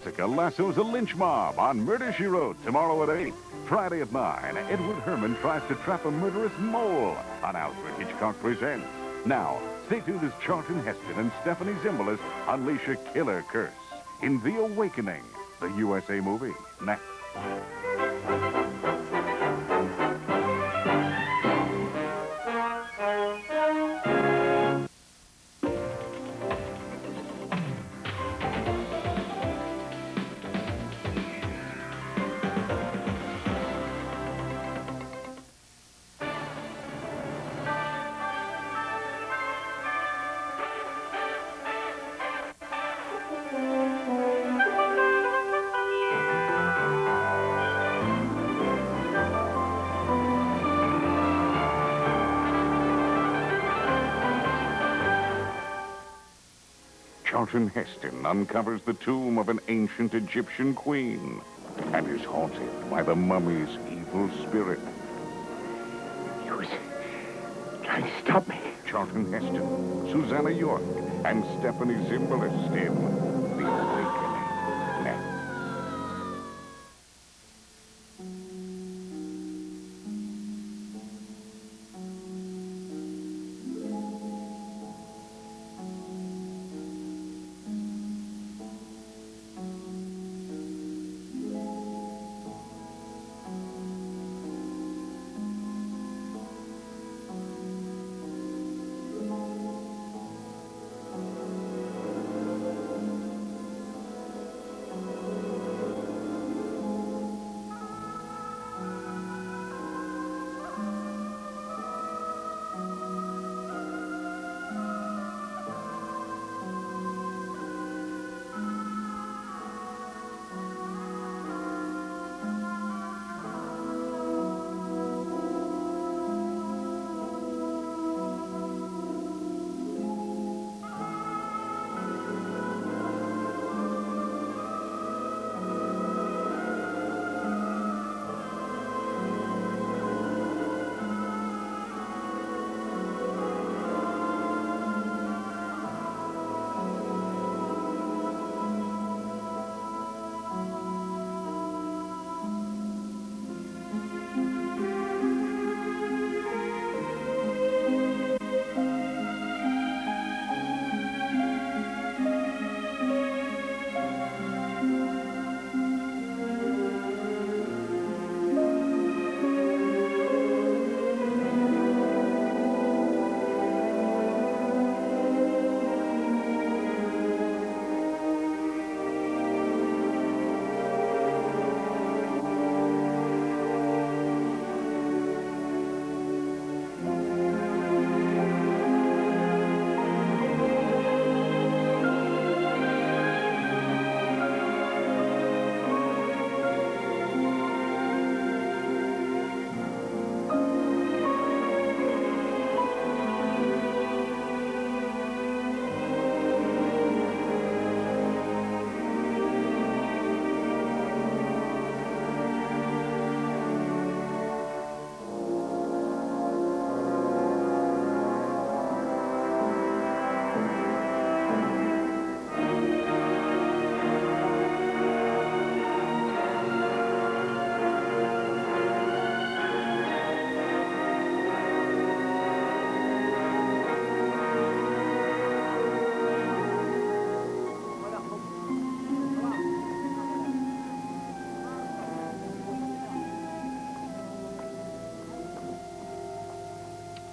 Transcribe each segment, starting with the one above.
Jessica lassos a lynch mob on Murder, She Wrote, tomorrow at 8. Friday at 9, Edward Herman tries to trap a murderous mole on Alfred Hitchcock Presents. Now, stay tuned as Charlton Heston and Stephanie Zimbalist unleash a killer curse in The Awakening, the USA movie. Next. Charlton Heston uncovers the tomb of an ancient Egyptian queen and is haunted by the mummy's evil spirit. He was trying to stop me. Charlton Heston, Susanna York, and Stephanie Zimbalist in The Awakening. Next.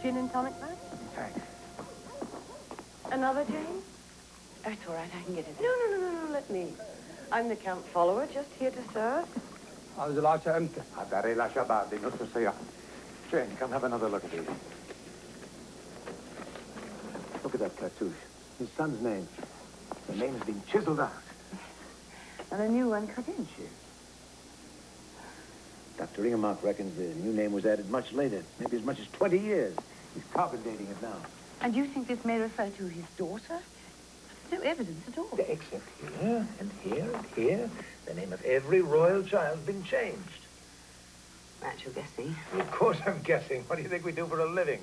Gin and tonic, man? Thanks. Another, Jane? Oh, it's all right. I can get it. No, let me. I'm the Count follower, just here to serve. عاوز العشاء امتى؟ هداري العشاء بعد نص ساعة. Jane, come have another look at these. Look at that cartouche. His son's name. The name has been chiseled out. And a new one cut in, too. Dr. Ingemark reckons the new name was added much later, maybe as much as 20 years. He's carbon dating it now. And you think this may refer to his daughter? There's no evidence at all. Except here, and here, and here. The name of every royal child's been changed. Right, you're guessing. Of course I'm guessing. What do you think we do for a living?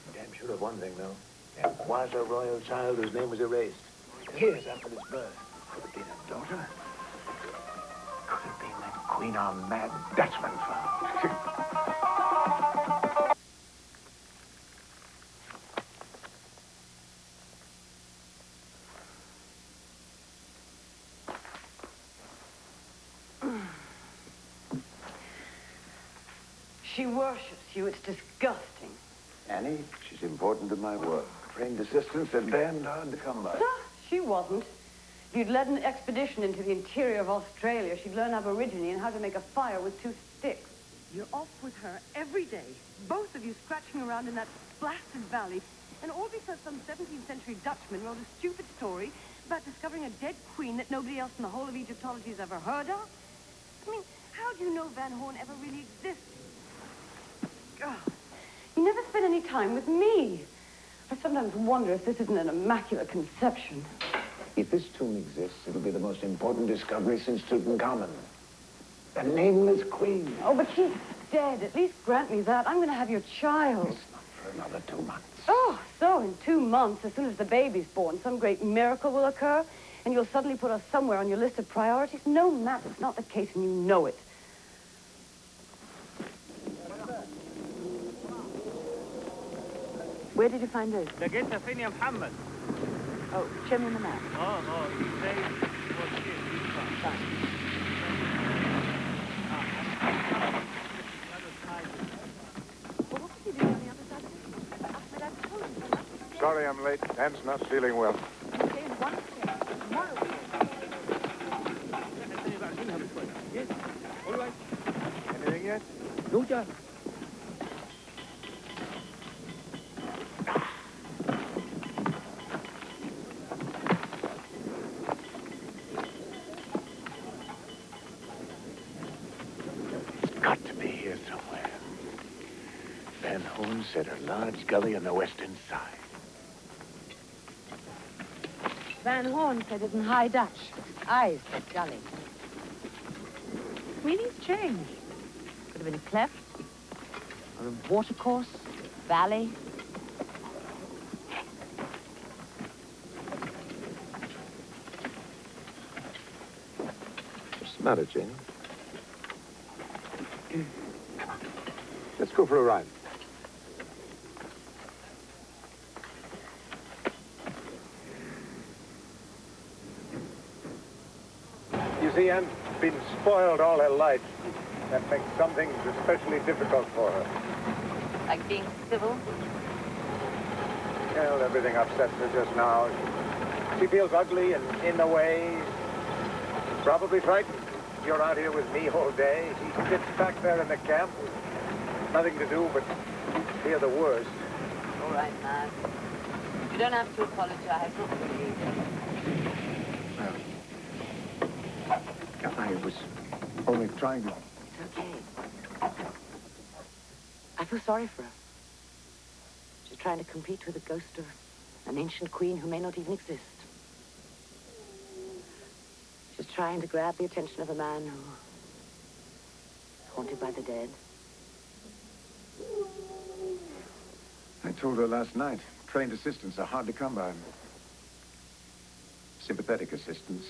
I'm damn sure of one thing, though. There was a royal child whose name was erased. Years after his birth. Could it be the daughter? between our mad Dutchman found. She worships you. It's disgusting. Annie, she's important to my work. Trained assistants are damned hard to come by. Ah, she wasn't. If you'd led an expedition into the interior of Australia, she'd learn Aborigine and how to make a fire with 2 sticks. You're off with her every day, both of you scratching around in that blasted valley, and all because some 17th century Dutchman wrote a stupid story about discovering a dead queen that nobody else in the whole of Egyptology has ever heard of. I mean, how do you know Van Horn ever really existed? God, you never spent any time with me. I sometimes wonder if this isn't an immaculate conception. If this tomb exists, it'll be the most important discovery since Tutankhamun. The nameless queen. Oh, but she's dead. At least grant me that. I'm going to have your child. It's not for another 2 months. Oh, so in 2 months, as soon as the baby's born, some great miracle will occur, and you'll suddenly put us somewhere on your list of priorities? No, Matt, it's not the case, and you know it. Where did you find this? لقيتها فين يا محمد؟ Oh, show me on the map. ازاي؟ Well, what did you do on the other side of this? Ahmed, I've told you so much. Sorry I'm late. Anne's not feeling well. Okay, in one step. Tomorrow. Yes. All right. Anything yet? No, John. Got to be here somewhere. Van Horn said a large gully on the western side. Van Horn said it in High Dutch. Eyes, that gully. Meaning's changed. Could have been a cleft, or a watercourse, valley. What's the matter, Jane? Let's go for a ride. You see, Anne's been spoiled all her life. That makes some things especially difficult for her. Like being civil. Well, everything upsets her just now. She feels ugly and in the way. Probably frightened. You're out here with me all day. He sits back there in the camp with nothing to do but fear the worst. All right, Matt. You don't have to apologize. I was only trying to... It's okay. I feel sorry for her. She's trying to compete with the ghost of an ancient queen who may not even exist. She's trying to grab the attention of a man who is haunted by the dead. I told her last night, trained assistants are hard to come by. Sympathetic assistants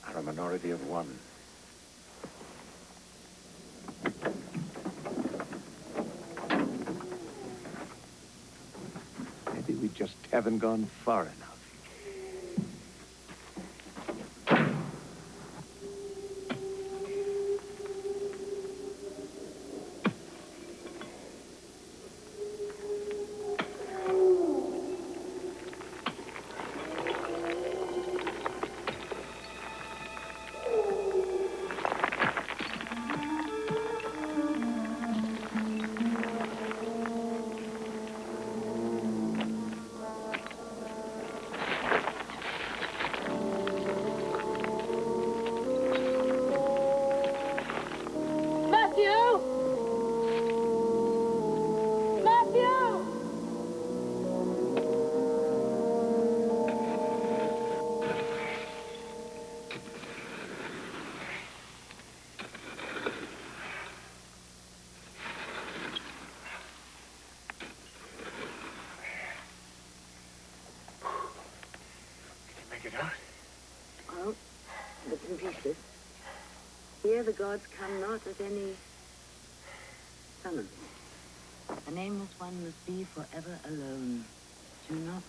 are a minority of one. Maybe we just haven't gone far enough. Well, bits and pieces. Here the gods come not at any summons. The nameless one must be forever alone. Do not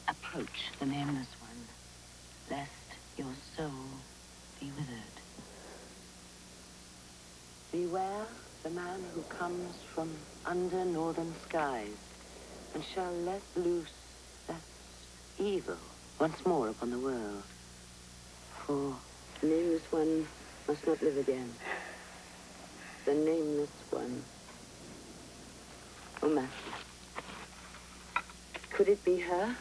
approach the nameless one, lest your soul be withered. Beware the man who comes from under northern skies and shall let loose that evil once more upon the world. For the nameless one must not live again. The nameless one. Oh, Master. Could it be her?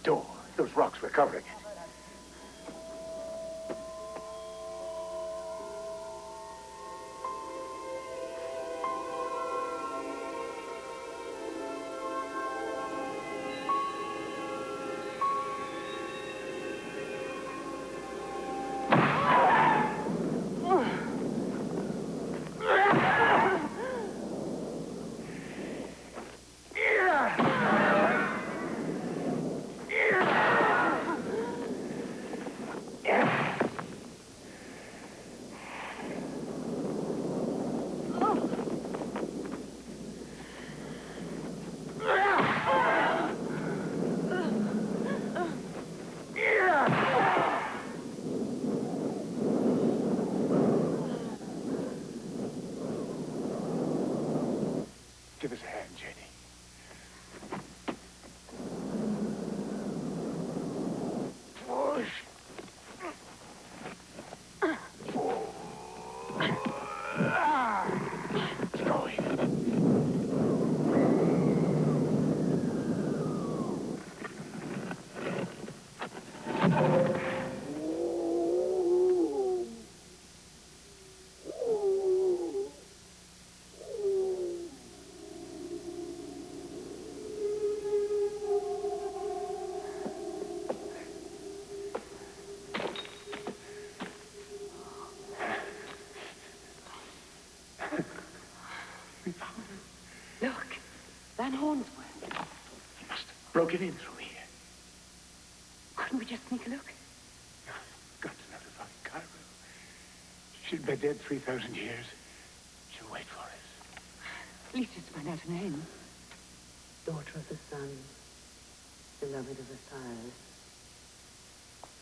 Door. Those rocks were covering it. Give us a hand, Jenny. Push. It's going. Look, Van Horn's work. He must have broken in through here. Couldn't we just sneak a look? Got to notify Cairo. She'll be dead 3,000 years. She'll wait for us. At least just find out her name. Daughter of the sun, beloved of Osiris,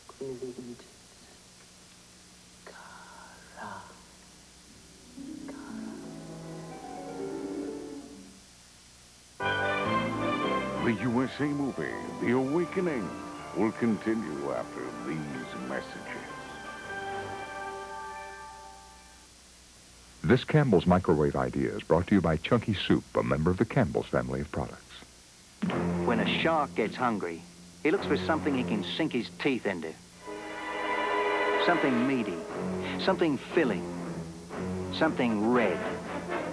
Queen of the Egypt. Kara. The USA movie, The Awakening, will continue after these messages. This Campbell's Microwave Idea is brought to you by Chunky Soup, a member of the Campbell's family of products. When a shark gets hungry, he looks for something he can sink his teeth into. Something meaty, something filling, something red.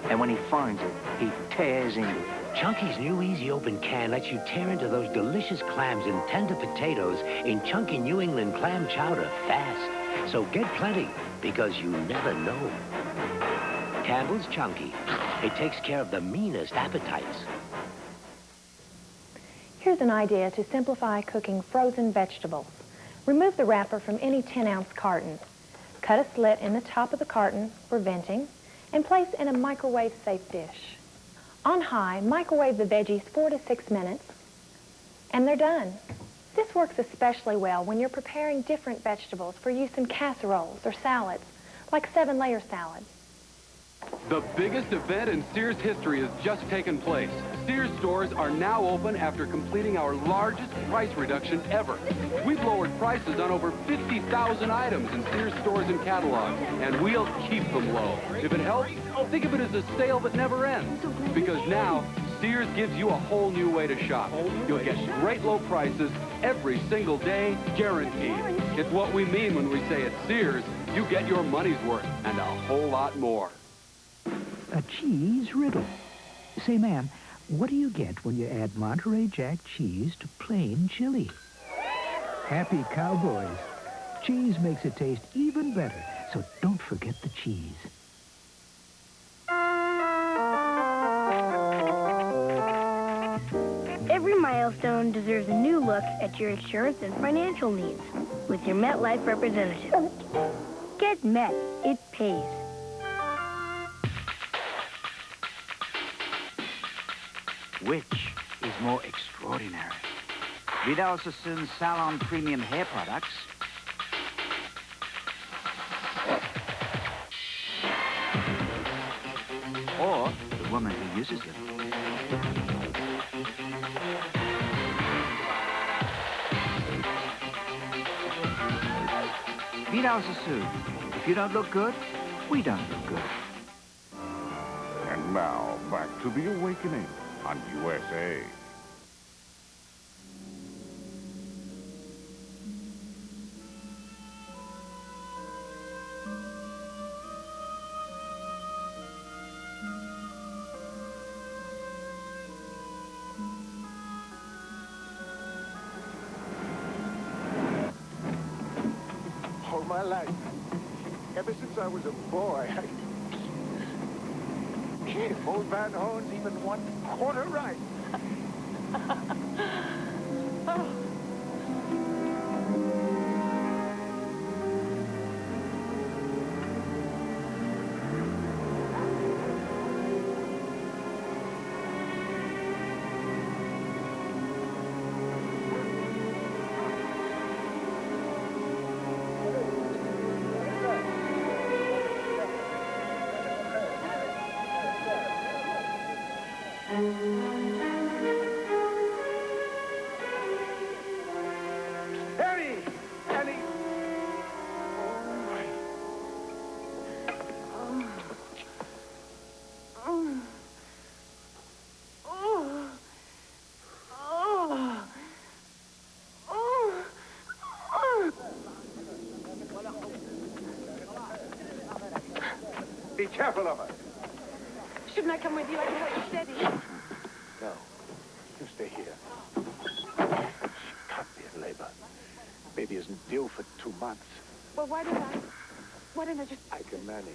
And when he finds it, he tears into it. Chunky's new Easy Open can lets you tear into those delicious clams and tender potatoes in chunky New England clam chowder fast. So get plenty, because you never know. Campbell's Chunky. It takes care of the meanest appetites. Here's an idea to simplify cooking frozen vegetables. Remove the wrapper from any 10-ounce carton. Cut a slit in the top of the carton for venting and place in a microwave-safe dish. On high, microwave the veggies 4 to 6 minutes, and they're done. This works especially well when you're preparing different vegetables for use in casseroles or salads, like 7-layer salad. The biggest event in Sears history has just taken place. Sears stores are now open after completing our largest price reduction ever. We've lowered prices on over 50,000 items in Sears stores and catalogs, and we'll keep them low. If it helps, think of it as a sale that never ends. Because now, Sears gives you a whole new way to shop. You'll get great low prices every single day, guaranteed. It's what we mean when we say at Sears, you get your money's worth and a whole lot more. A cheese riddle. Say, ma'am, what do you get when you add Monterey Jack cheese to plain chili? Happy cowboys. Cheese makes it taste even better, so don't forget the cheese. Every milestone deserves a new look at your insurance and financial needs with your MetLife representative. Get Met. It pays. Which is more extraordinary? Vidal Sassoon's Salon Premium Hair Products or the woman who uses them? Vidal Sassoon. If you don't look good, we don't look good. And now, back to The Awakening on USA. All my life, ever since I was a boy, if old Van Hoen's even 1/4 right. Annie! Annie! Be careful of her. Shouldn't I come with you? I can help you steady. No. You stay here. She can't be in labor. Baby isn't due for 2 months. Well, why don't I just... I can manage.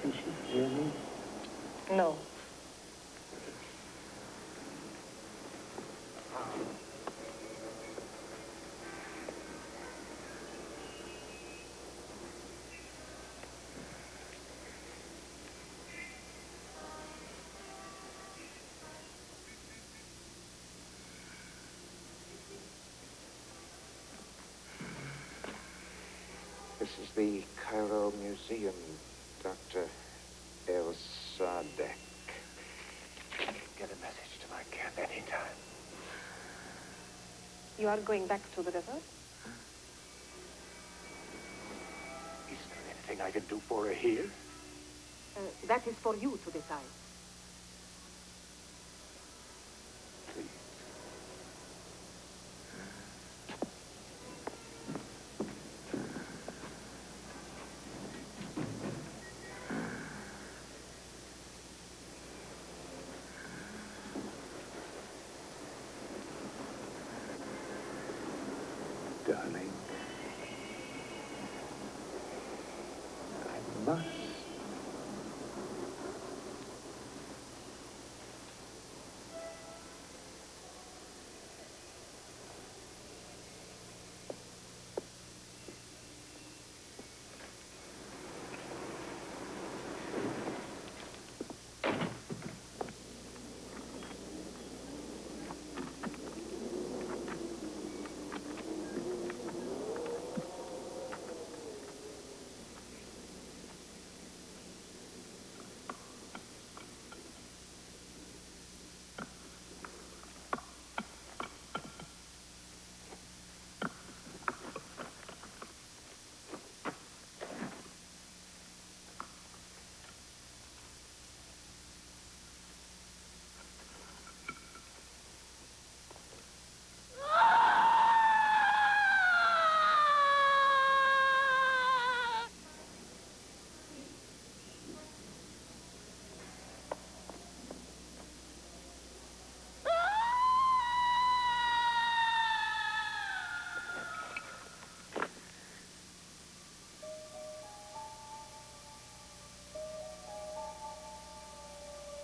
Can she hear me? No. This is the Cairo Museum, Dr. El Sadek. Get a message to my camp anytime. You are going back to the desert? Is there anything I can do for her here? That is for you to decide. Darling, I must.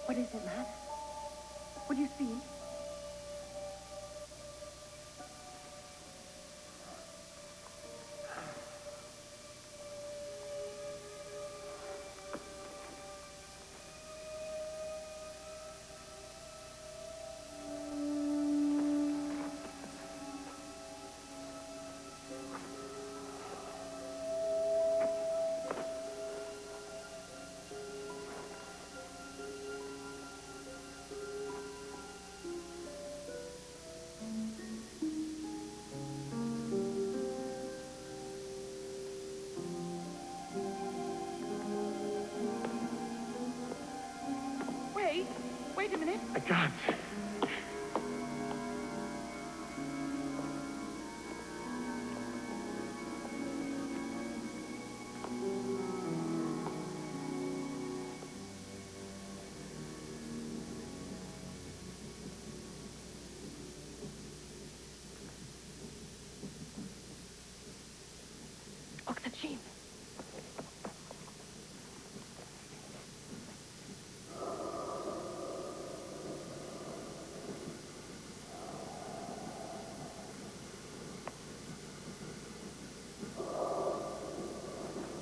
What is it, Matt? What do you see? Wait a minute. I can't. Oxygen.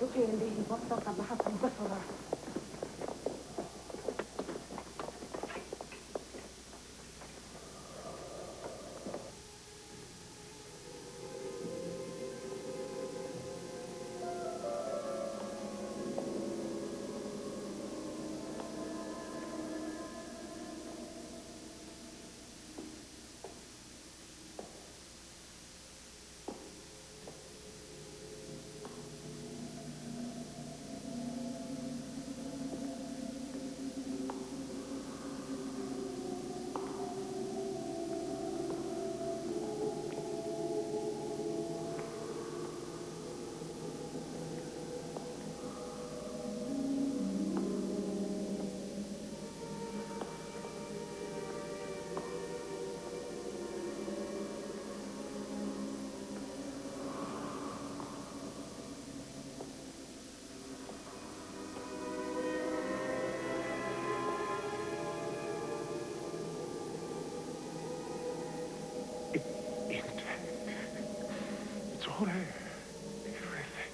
ذكر به بطة بحسب بصرة. It's all there. Everything.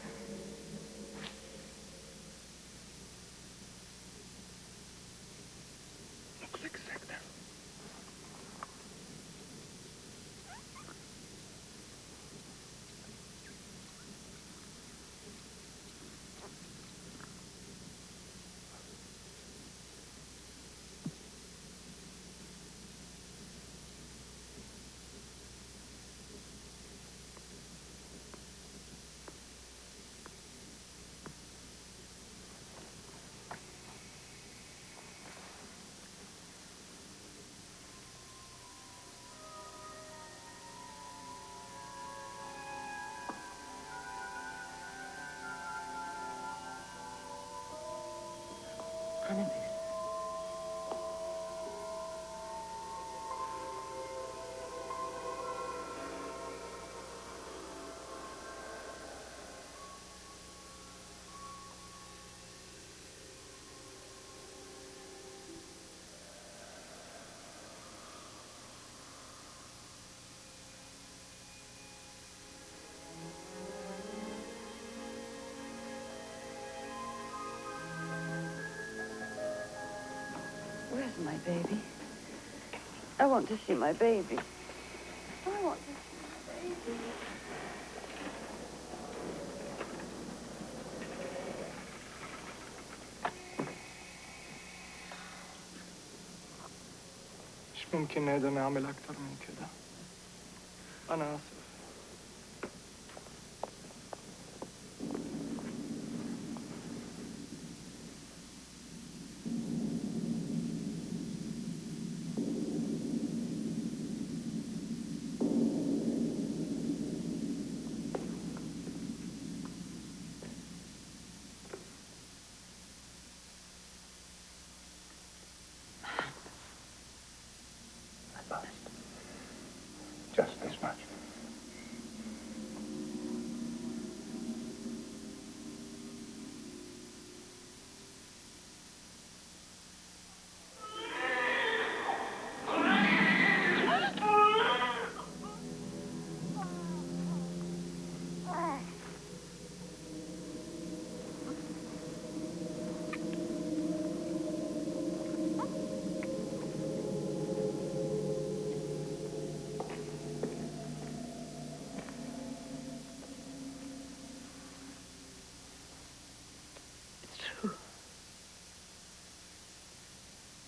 Looks exact now. see my baby. I want to see my baby. I want to see my baby. مش ممكن نقدر نعمل أكتر من كده. أنا آسف. Just this much.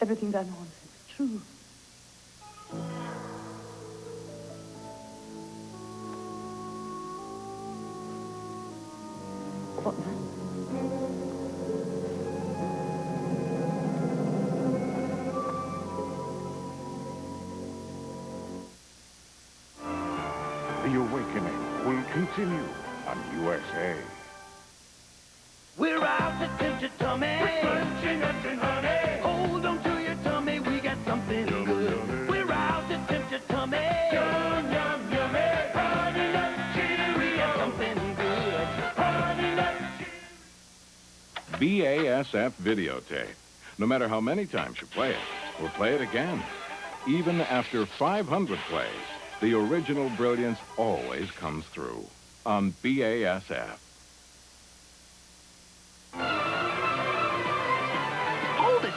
Everything Van Horn said is true. What now? The awakening will continue on USA. We're out to tempt your tummy. Crunchy nuts and honey. Hold on to your tummy, we got something good. We're out to tempt your tummy. Yum, yum, yummy. Honey nut Cheerios. We got something good. Honey nut BASF videotape. No matter how many times you play it, we'll play it again. Even after 500 plays, the original brilliance always comes through on BASF. Hold it!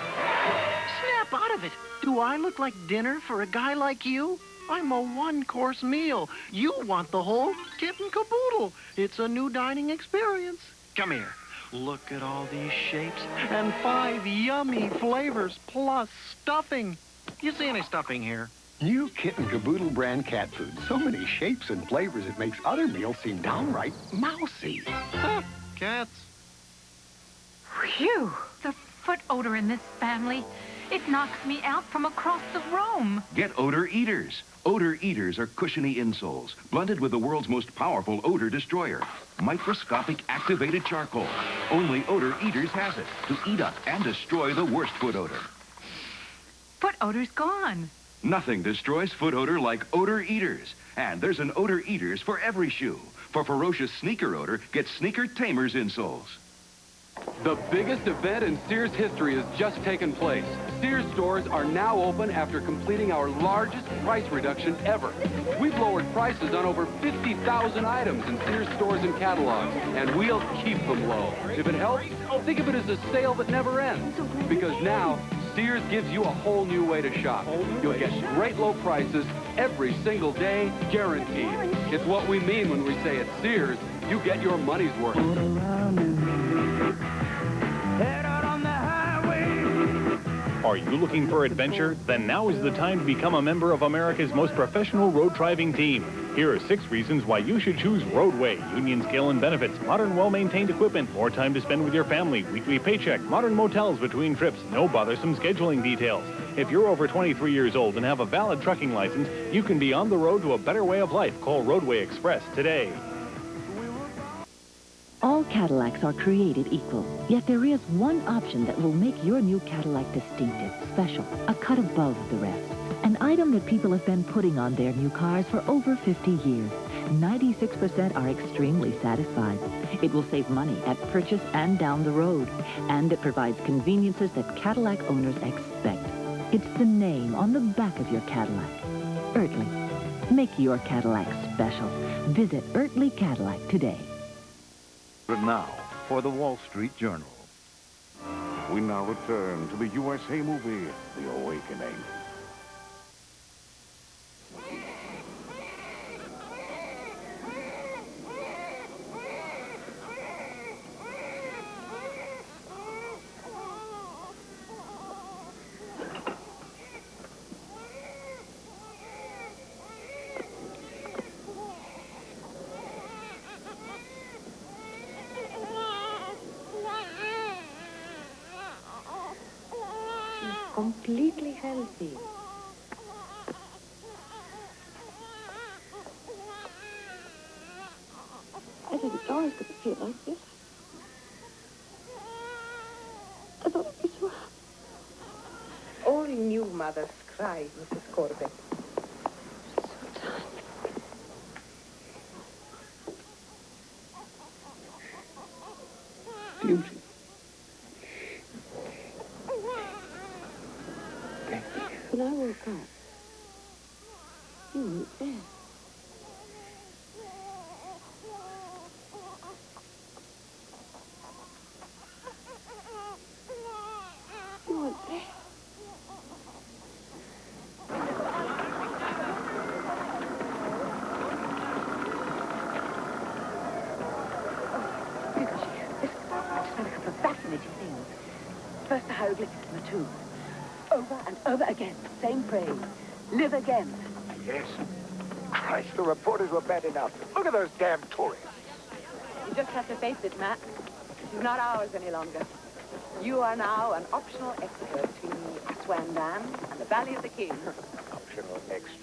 Snap out of it! Do I look like dinner for a guy like you? I'm a one-course meal. You want the whole kit and caboodle. It's a new dining experience. Come here. Look at all these shapes and 5 yummy flavors plus stuffing. You see any stuffing here? New Kit and Caboodle brand cat food. So many shapes and flavors it makes other meals seem downright mousy. Cats. Phew! The foot odor in this family. It knocks me out from across the room. Get Odor Eaters. Odor Eaters are cushiony insoles, blended with the world's most powerful odor destroyer, microscopic activated charcoal. Only Odor Eaters has it to eat up and destroy the worst foot odor. Foot odor's gone. Nothing destroys foot odor like Odor Eaters. And there's an Odor Eaters for every shoe. For ferocious sneaker odor, get Sneaker Tamers insoles. The biggest event in Sears history has just taken place. Sears stores are now open after completing our largest price reduction ever. We've lowered prices on over 50,000 items in Sears stores and catalogs, and we'll keep them low. If it helps, think of it as a sale that never ends. Because now, Sears gives you a whole new way to shop. You'll get great low prices every single day, guaranteed. It's what we mean when we say at Sears, you get your money's worth. Head out on the highway. Are you looking for adventure? Then now is the time to become a member of America's most professional road driving team. Here are 6 reasons why you should choose Roadway. Union scale and benefits, modern well-maintained equipment, more time to spend with your family, weekly paycheck, modern motels between trips, no bothersome scheduling details. If you're over 23 years old and have a valid trucking license, you can be on the road to a better way of life. Call Roadway Express today. All Cadillacs are created equal, yet there is one option that will make your new Cadillac distinctive, special, a cut above the rest. An item that people have been putting on their new cars for over 50 years. 96% are extremely satisfied. It will save money at purchase and down the road, and it provides conveniences that Cadillac owners expect. It's the name on the back of your Cadillac. Ertley. Make your Cadillac special. Visit Ertley Cadillac today. But now, for the Wall Street Journal. We now return to the USA movie, The Awakening. Completely healthy. I didn't know I was going to feel like this. I thought it was so... All new mothers cry, Mrs. Corbett. Beauty. When I woke up, you weren't there. You weren't there. Fascinating things. First, the hieroglyphics in the tomb. Over and over again, same phrase. Live again. Yes. Christ, the reporters were bad enough. Look at those damn tourists. You just have to face it, Matt. This is not ours any longer. You are now an optional extra between the Aswan Dam and the Valley of the Kings. Optional extra.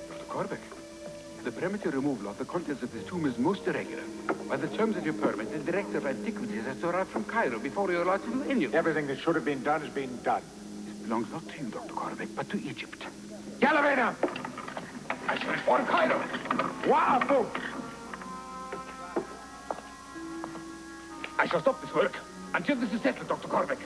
Dr. Corbeck, the premature removal of the contents of this tomb is most irregular. By the terms of your permit, the Director of Antiquities has to arrive from Cairo before you're allowed to do any of it. Everything that should have been done has been done. This belongs not to you, Dr. Corbeck, but to Egypt. Galavena! I shall inform Cairo. Wa'afu! I shall stop this work until this is settled, Dr. Corbeck.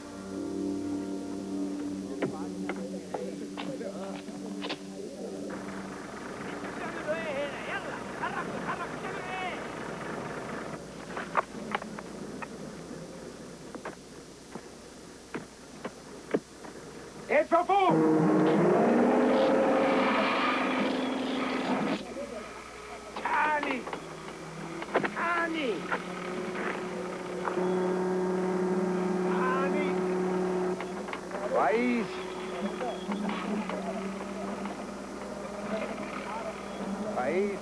It's a fool! Tani! Tani! Tani! Right. Right.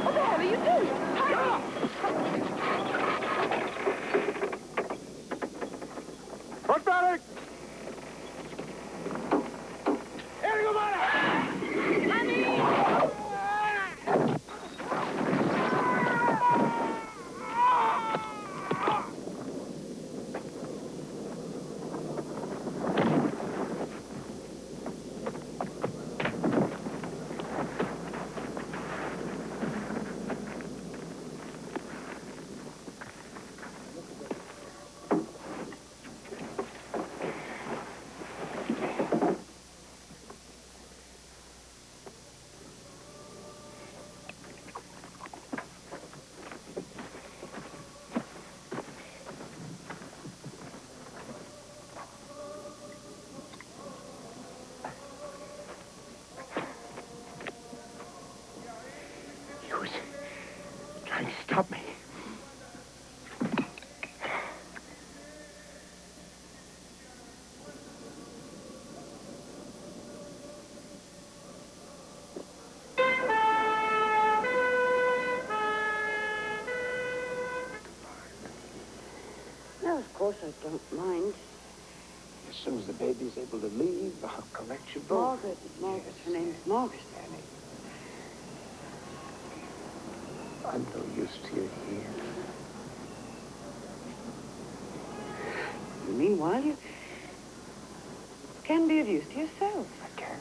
What the hell are you doing? Hurry! Well, of course I don't mind. As soon as the baby's able to leave, I'll collect you both. Margaret. Her name's Margaret. Annie. I'm no use to you here. Meanwhile, you can be of use to yourself. I can.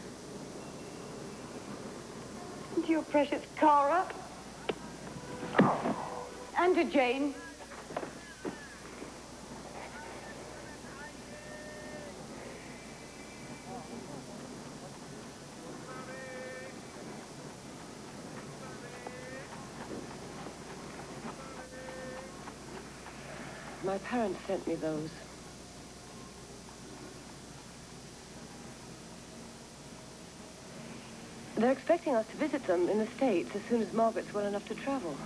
And to your precious Cara. Oh. And to Jane. My parents sent me those. They're expecting us to visit them in the States as soon as Margaret's well enough to travel.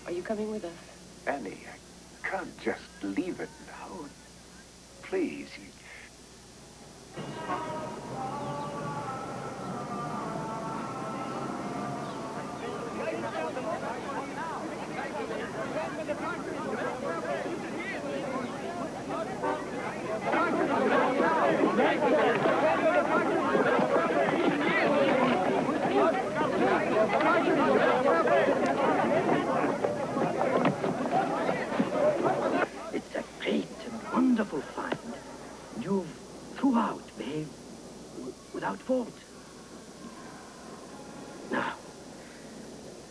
Are you coming with us? Annie, I can't just leave it now. Please. It's a great and wonderful find. You've throughout behaved without fault. Now,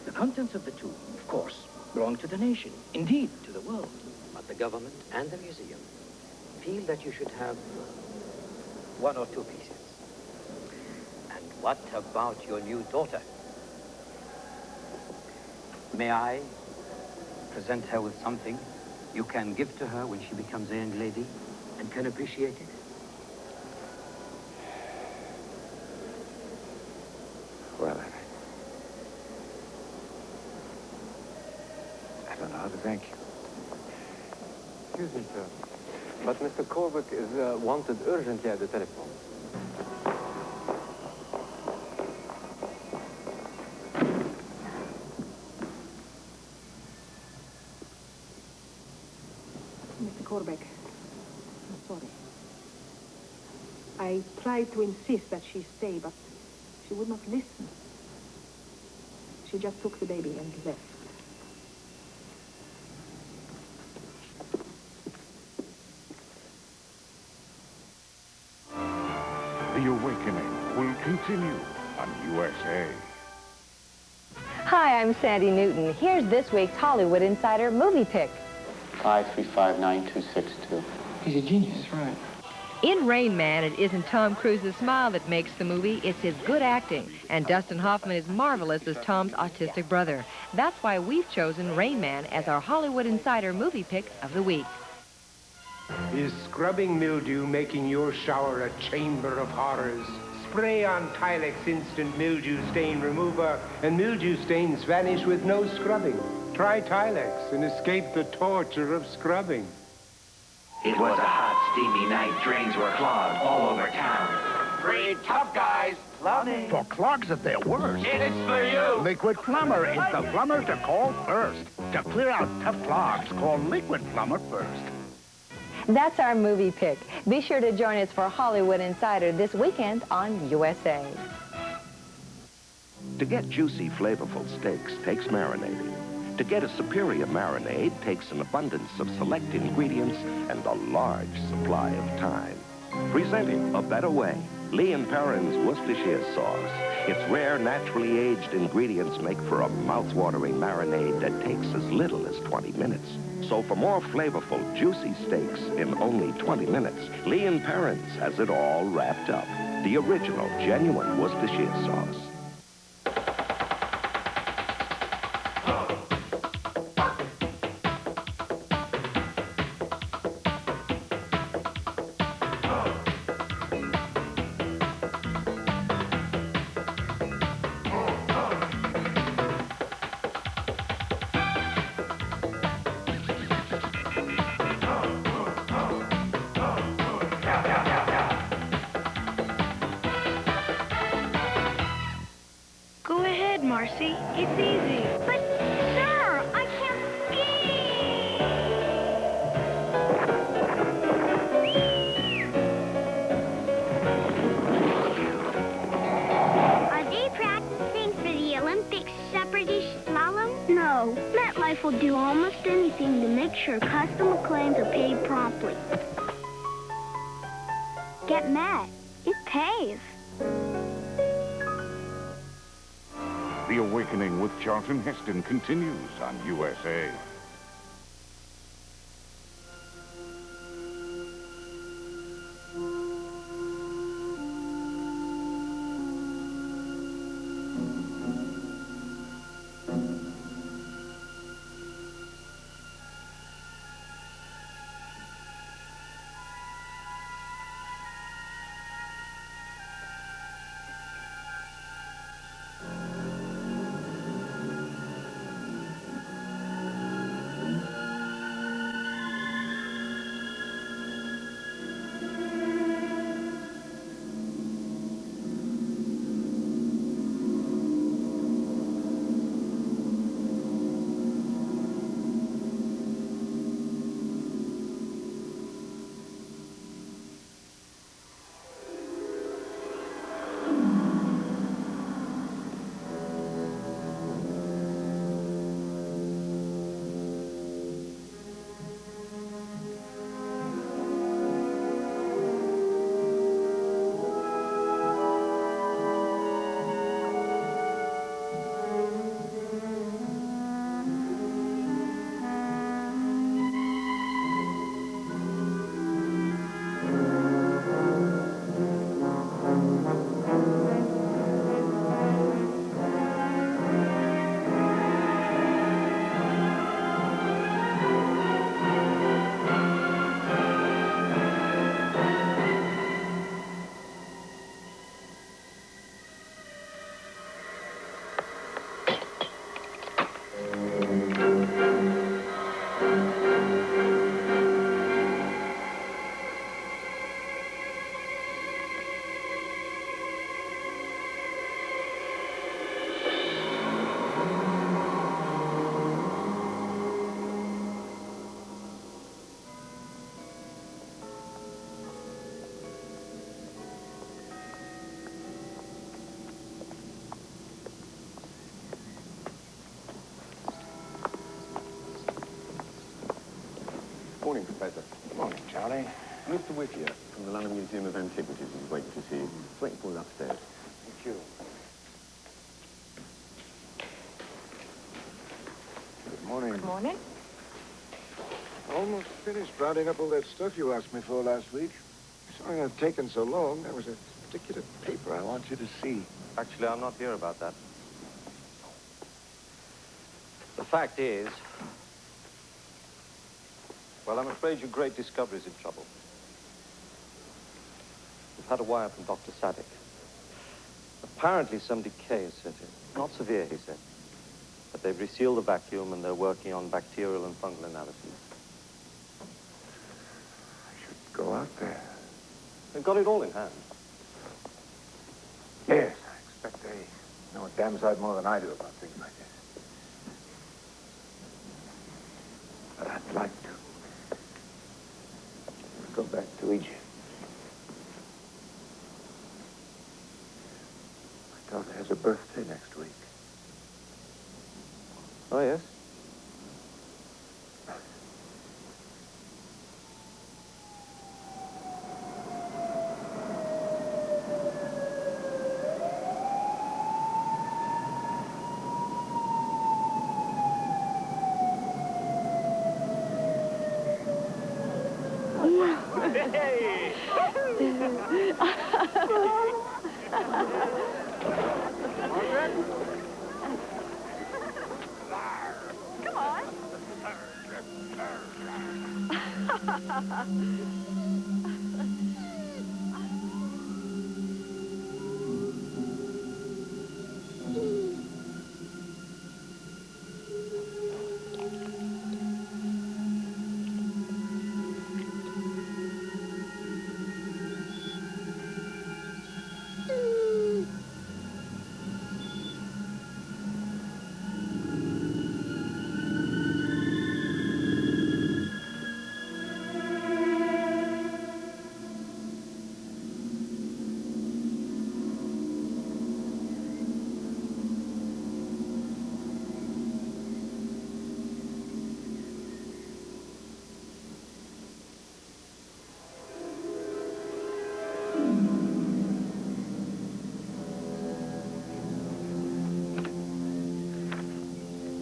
the contents of the tomb, of course, belong to the nation, indeed to the world. But the government and the museum feel that you should have one or two pieces. And what about your new daughter? May I present her with something you can give to her when she becomes a young lady and can appreciate it? Well, I don't know how to thank you. Excuse me, sir. But Mr. Corbeck is wanted urgently at the telephone. Mr. Corbeck, I'm sorry. I tried to insist that she stay, but she would not listen. She just took the baby and left. The Awakening will continue on USA. Hi, I'm Sandy Newton. Here's this week's Hollywood Insider Movie Pick. 5359262. He's a genius, right? In Rain Man, it isn't Tom Cruise's smile that makes the movie, it's his good acting. And Dustin Hoffman is marvelous as Tom's autistic brother. That's why we've chosen Rain Man as our Hollywood Insider Movie Pick of the week. Is scrubbing mildew making your shower a chamber of horrors? Spray on Tilex Instant Mildew Stain Remover, and mildew stains vanish with no scrubbing. Try Tilex and escape the torture of scrubbing. It was a hot, steamy night. Drains were clogged all over town. Three tough guys, plumbing. For clogs at their worst. It is for you. Liquid Plumber is the plumber to call first. To clear out tough clogs, call Liquid Plumber first. That's our movie pick. Be sure to join us for Hollywood Insider this weekend on USA. To get juicy, flavorful steaks takes marinating. To get a superior marinade takes an abundance of select ingredients and a large supply of time. Presenting a better way, Lee & Perrins Worcestershire sauce. Its rare, naturally aged ingredients make for a mouth-watering marinade that takes as little as 20 minutes. So for more flavorful, juicy steaks in only 20 minutes, Lee & Perrins has it all wrapped up. The original, genuine Worcestershire sauce. Marcy. It's easy. But, sir, I can't Are they practicing for the Olympic separatish slalom? No. MetLife will do almost anything to make sure customer claims are paid promptly. Get Met. It pays. The Awakening with Charlton Heston continues on USA. Morning, Professor. Morning, Charlie. Mr. Whittier from the London Museum of Antiquities is waiting to see you. He's waiting for you upstairs. Thank you. Good morning. Good morning. Almost finished rounding up all that stuff you asked me for last week. Sorry I've taken so long. There was a particular paper I want you to see. Actually, I'm not here about that. The fact is, well, I'm afraid your great discovery's in trouble. We've had a wire from Dr. Sadek. Apparently some decay has set in. Not severe, he said. But they've resealed the vacuum and they're working on bacterial and fungal analyses. I should go out there. They've got it all in hand. Yes, I expect they know a damn sight more than I do about things like this. But I'd like to go back to Egypt. My daughter has a birthday next week. Oh, yes? Hey! Come on.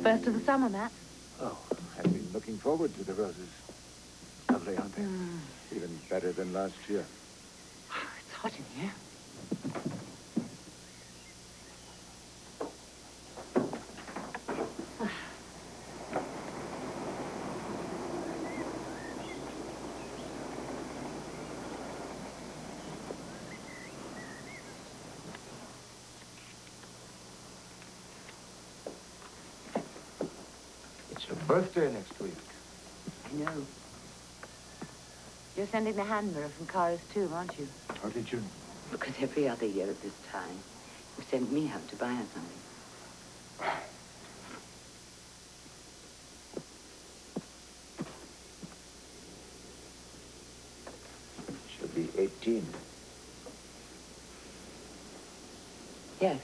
First of the summer, Matt. Oh, I've been looking forward to the roses. Lovely, aren't they? Even better than last year. It's hot in here. It's your birthday next week. I know. You're sending the hand mirror from Kara's too, aren't you? How did you know? Because every other year at this time, you send me out to buy her something. She'll be 18. Yes.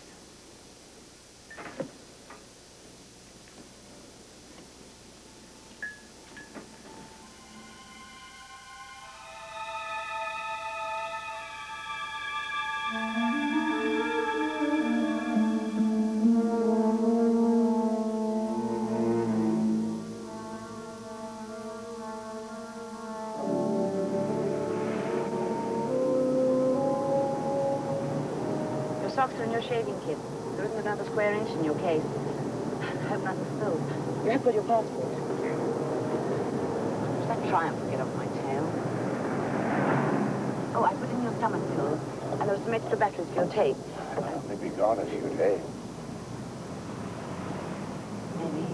Your socks are in your shaving kit. There isn't another square inch in your case. I hope nothing's spilled. You have got your passport. Does that triumph get off my tail? Oh, I put in your stomach pills, and there are some extra batteries for your tape. I'll only be gone a few days. Maybe.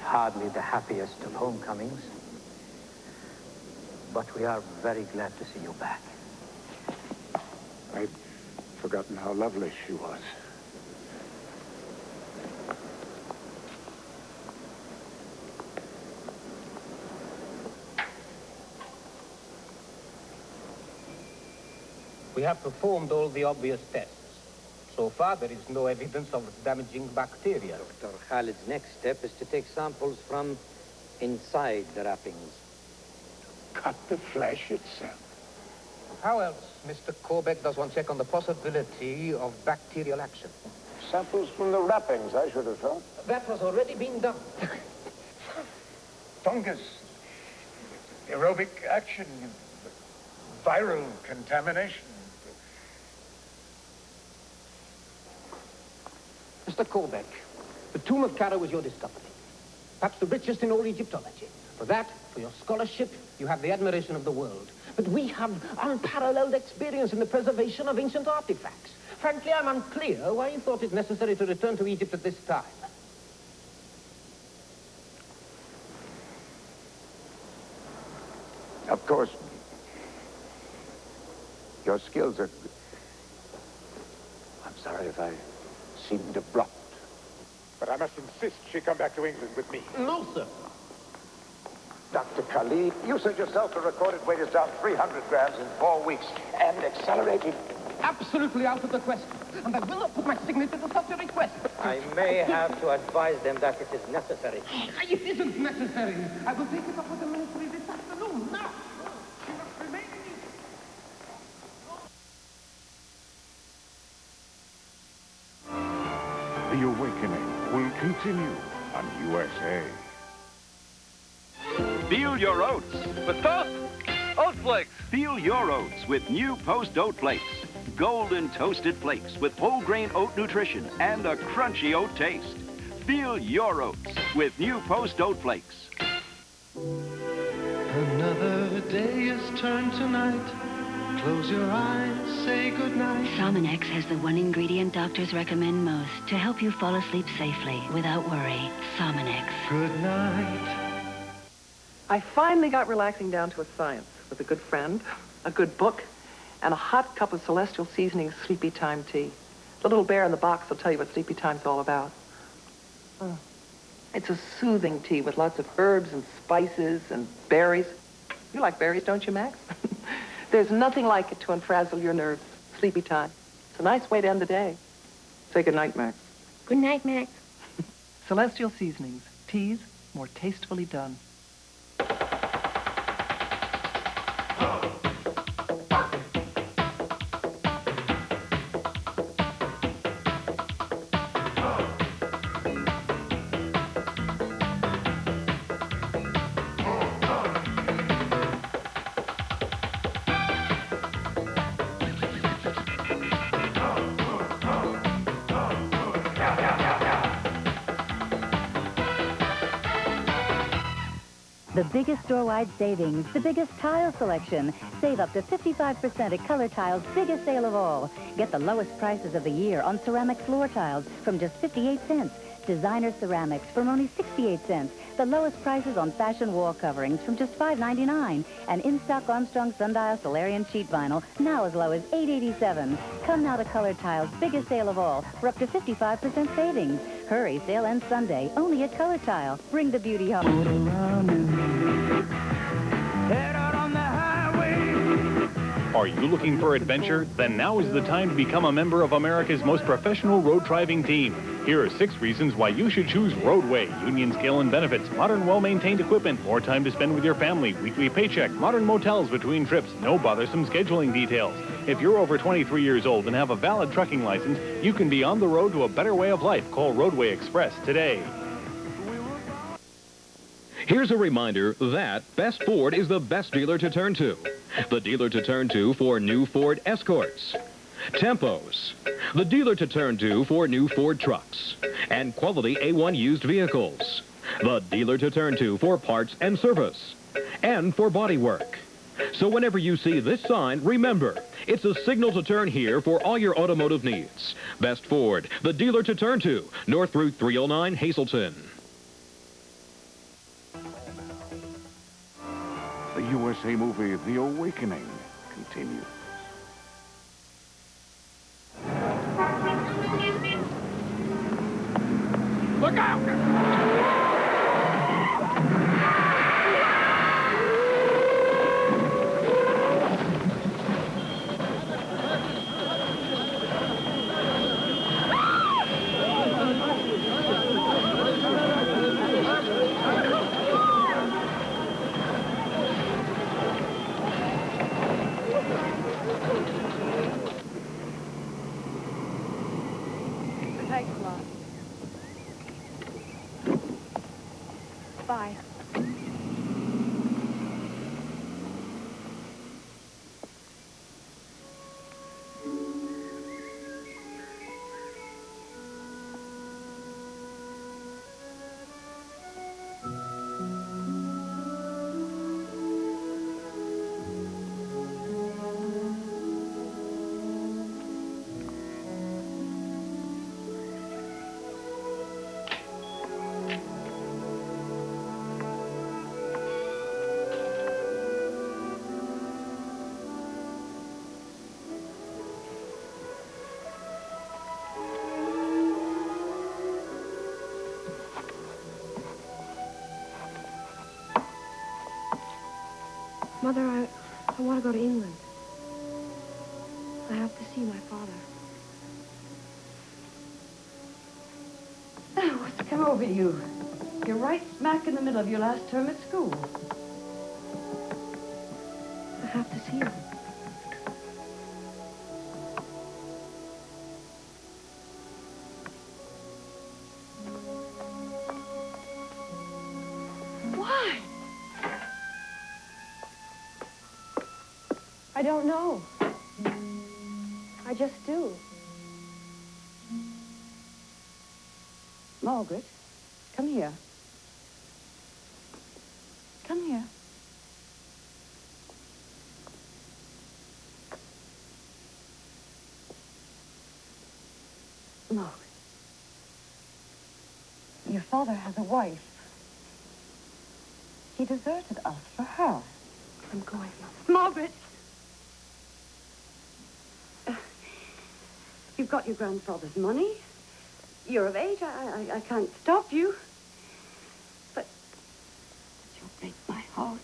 Hardly the happiest of homecomings. But we are very glad to see you back. I'd forgotten how lovely she was. We have performed all the obvious tests. So far, there is no evidence of damaging bacteria. Dr. Khalid's next step is to take samples from inside the wrappings. Cut the flesh itself. How else, Mr. Corbeck, does one check on the possibility of bacterial action? Samples from the wrappings, I should have thought. That has already been done. Fungus, aerobic action, viral contamination. Mr. Corbeck, the tomb of Kara was your discovery. Perhaps the richest in all Egyptology. For that, for your scholarship, you have the admiration of the world. But we have unparalleled experience in the preservation of ancient artifacts. Frankly, I'm unclear why you thought it necessary to return to Egypt at this time. Of course, your skills are... I'm sorry if I seemed abrupt. But I must insist she come back to England with me. No, sir. Dr. Khalid, you said yourself the recorded weight is down 300 grams in 4 weeks and accelerating. Absolutely out of the question. And I will not put my signature to such a request. I may have to advise them that it is necessary. It isn't necessary. I will take it up with the ministry this afternoon, now. She must remain in Egypt. The awakening will continue on USA. Feel your oats. With Toast? Oat Flakes. Feel your oats with new Post Oat Flakes. Golden toasted flakes with whole grain oat nutrition and a crunchy oat taste. Feel your oats with new Post Oat Flakes. Another day is turned to night. Close your eyes, say goodnight. Sominex has the one ingredient doctors recommend most to help you fall asleep safely without worry. Sominex. Good night. I finally got relaxing down to a science with a good friend, a good book, and a hot cup of Celestial Seasonings Sleepy Time tea. The little bear in the box will tell you what Sleepy Time's all about. It's a soothing tea with lots of herbs and spices and berries. You like berries, don't you, Max? There's nothing like it to unfrazzle your nerves. Sleepy Time. It's a nice way to end the day. Say good night, Max. Good night, Max. Celestial Seasonings. Teas more tastefully done. The biggest store-wide savings, the biggest tile selection. Save up to 55% at Color Tile's biggest sale of all. Get the lowest prices of the year on ceramic floor tiles from just 58 cents. Designer ceramics from only 68 cents. The lowest prices on fashion wall coverings from just $5.99. And in-stock Armstrong Sundial Solarian sheet vinyl now as low as $8.87. Come now to Color Tile's biggest sale of all for up to 55% savings. Hurry, sale ends Sunday, only at Color Tile. Bring the beauty home. Head out on the highway. Are you looking for adventure? Then now is the time to become a member of America's most professional road driving team. Here are 6 reasons why you should choose Roadway. Union scale and benefits, modern, well-maintained equipment, more time to spend with your family, weekly paycheck, modern motels between trips, no bothersome scheduling details. If you're over 23 years old and have a valid trucking license, you can be on the road to a better way of life. Call Roadway Express today. Here's a reminder that Best Ford is the best dealer to turn to. The dealer to turn to for new Ford Escorts. Tempos, the dealer to turn to for new Ford trucks. And quality A1 used vehicles. The dealer to turn to for parts and service. And for body work. So whenever you see this sign, remember, it's a signal to turn here for all your automotive needs. Best Ford, the dealer to turn to. North Route 309, Hazleton. The USA movie, The Awakening, continues. Look out! Thanks a lot. Bye. Mother, I want to go to England. I have to see my father. Oh, what's come over you? You're right smack in the middle of your last term at school. I have to see him. Why? don't know. I just do. Margaret, come here. Come here. Margaret. Your father has a wife. He deserted us for her. I'm going, Mother. Margaret! You've got your grandfather's money. You're of age. I can't stop you. But you'll break my heart.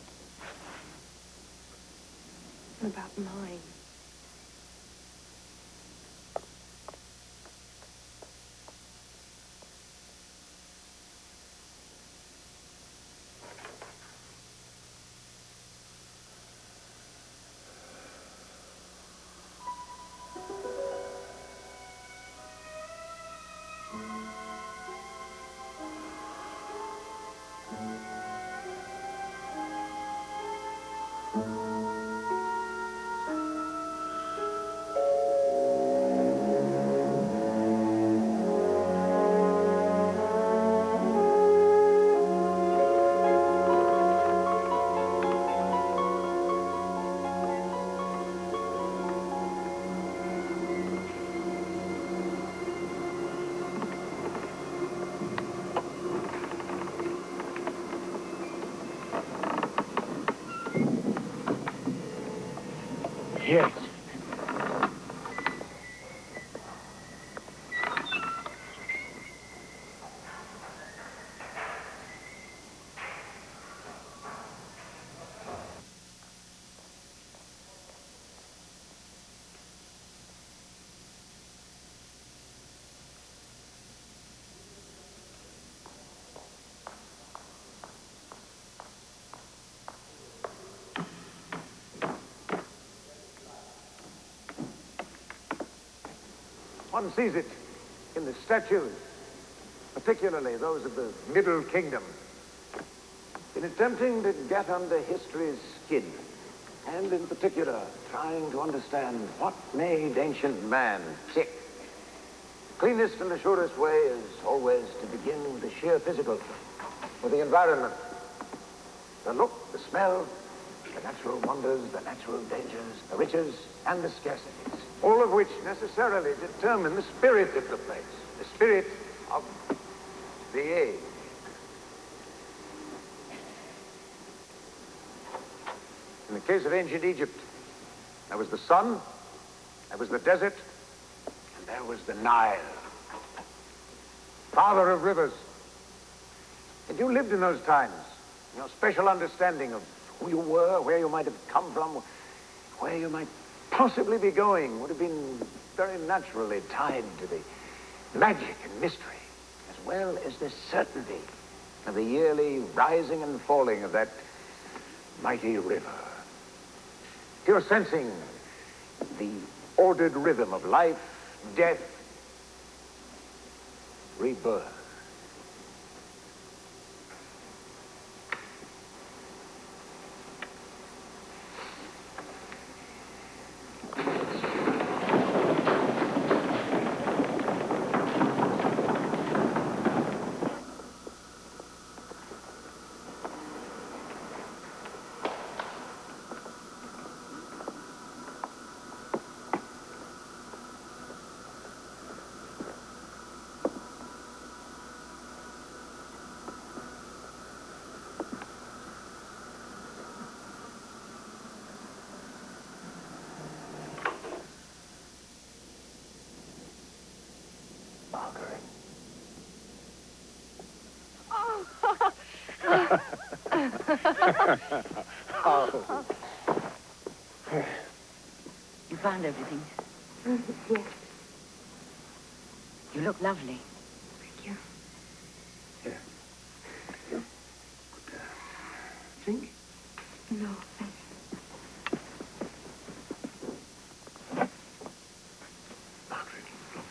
What about mine? Yes. One sees it in the statues, particularly those of the Middle Kingdom, in attempting to get under history's skin, and in particular, trying to understand what made ancient man tick. The cleanest and the surest way is always to begin with the sheer physical, with the environment, the look, the smell, the natural wonders, the natural dangers, the riches, and the scarcities, all of which necessarily determine the spirit of the place, the spirit of the age. In the case of ancient Egypt, there was the sun, there was the desert, and there was the Nile, father of rivers. And you lived in those times. Your special understanding of who you were, where you might have come from, where you might possibly be going would have been very naturally tied to the magic and mystery, as well as the certainty of the yearly rising and falling of that mighty river. You're sensing the ordered rhythm of life, death, rebirth. Oh. You found everything? Yes. You look lovely. Thank you. Here. Drink? No, thank you. Margaret, look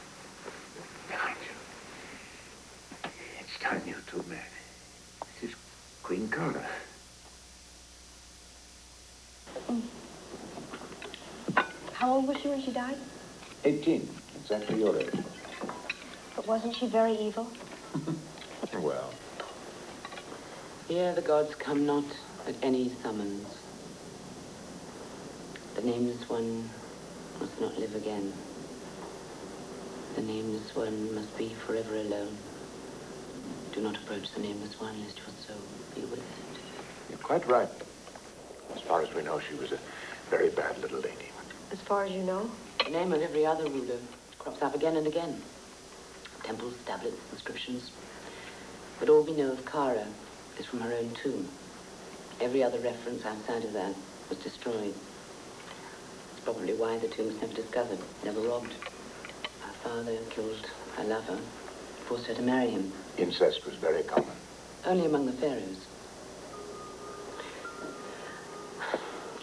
behind you. It's time you two met. This is Queen Carla. old was she when she died? 18, exactly your age. But wasn't she very evil? Well, Here the gods come not at any summons. The nameless one must not live again. The nameless one must be forever alone. Do not approach the nameless one, lest your soul be with it. you're quite right. As far as we know, she was a very bad little lady. As far as you know? The name of every other ruler crops up again and again. Temples, tablets, inscriptions. But all we know of Kara is from her own tomb. Every other reference outside of that was destroyed. It's probably why the tomb was never discovered, never robbed. Her father killed her lover, forced her to marry him. Incest was very common. Only among the pharaohs.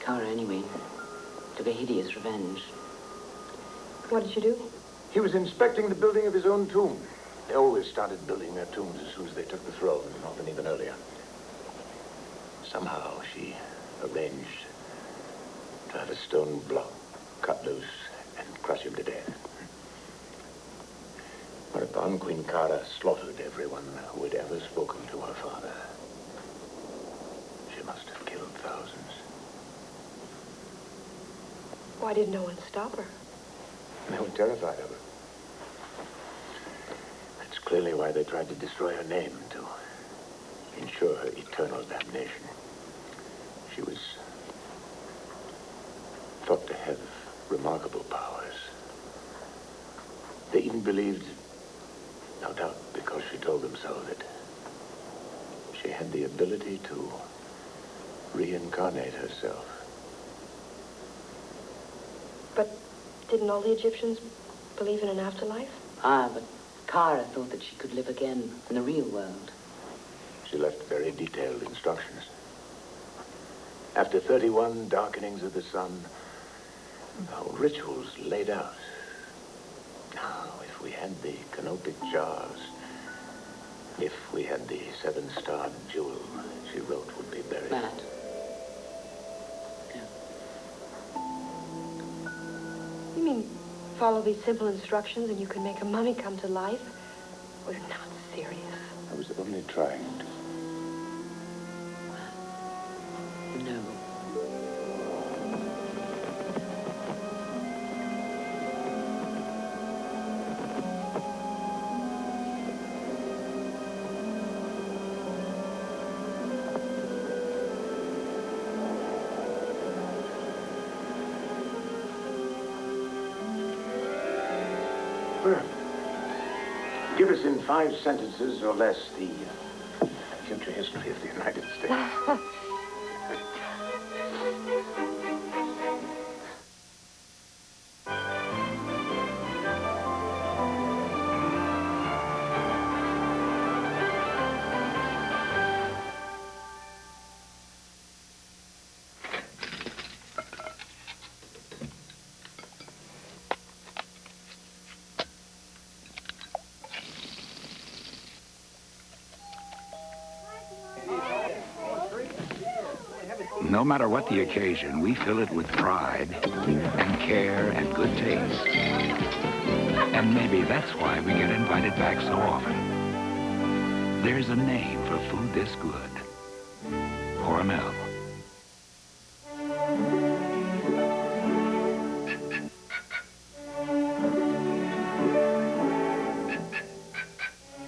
Kara, anyway, took a hideous revenge. What did you do? He was inspecting the building of his own tomb. They always started building their tombs as soon as they took the throne, and often even earlier. Somehow she arranged to have a stone block cut loose and crush him to death. Whereupon Queen Kara slaughtered everyone who had ever spoken to her father. She must have killed thousands. Why did no one stop her? They were terrified of her. That's clearly why they tried to destroy her name, to ensure her eternal damnation. She was thought to have remarkable powers. They even believed, no doubt because she told them so, that she had the ability to reincarnate herself. But didn't all the Egyptians believe in an afterlife? Ah, but Kara thought that she could live again in the real world. She left very detailed instructions. After 31 darkenings of the sun, the whole ritual's laid out. Now, if we had the canopic jars, if we had the 7-starred jewel, she wrote would be buried. Matt. You mean follow these simple instructions and you can make a mummy come to life? Oh, you're not serious. I was only trying to. No. Give us in 5 sentences or less the future history of the United States. No matter what the occasion, we fill it with pride and care and good taste. And maybe that's why we get invited back so often. There's a name for food this good. Hormel.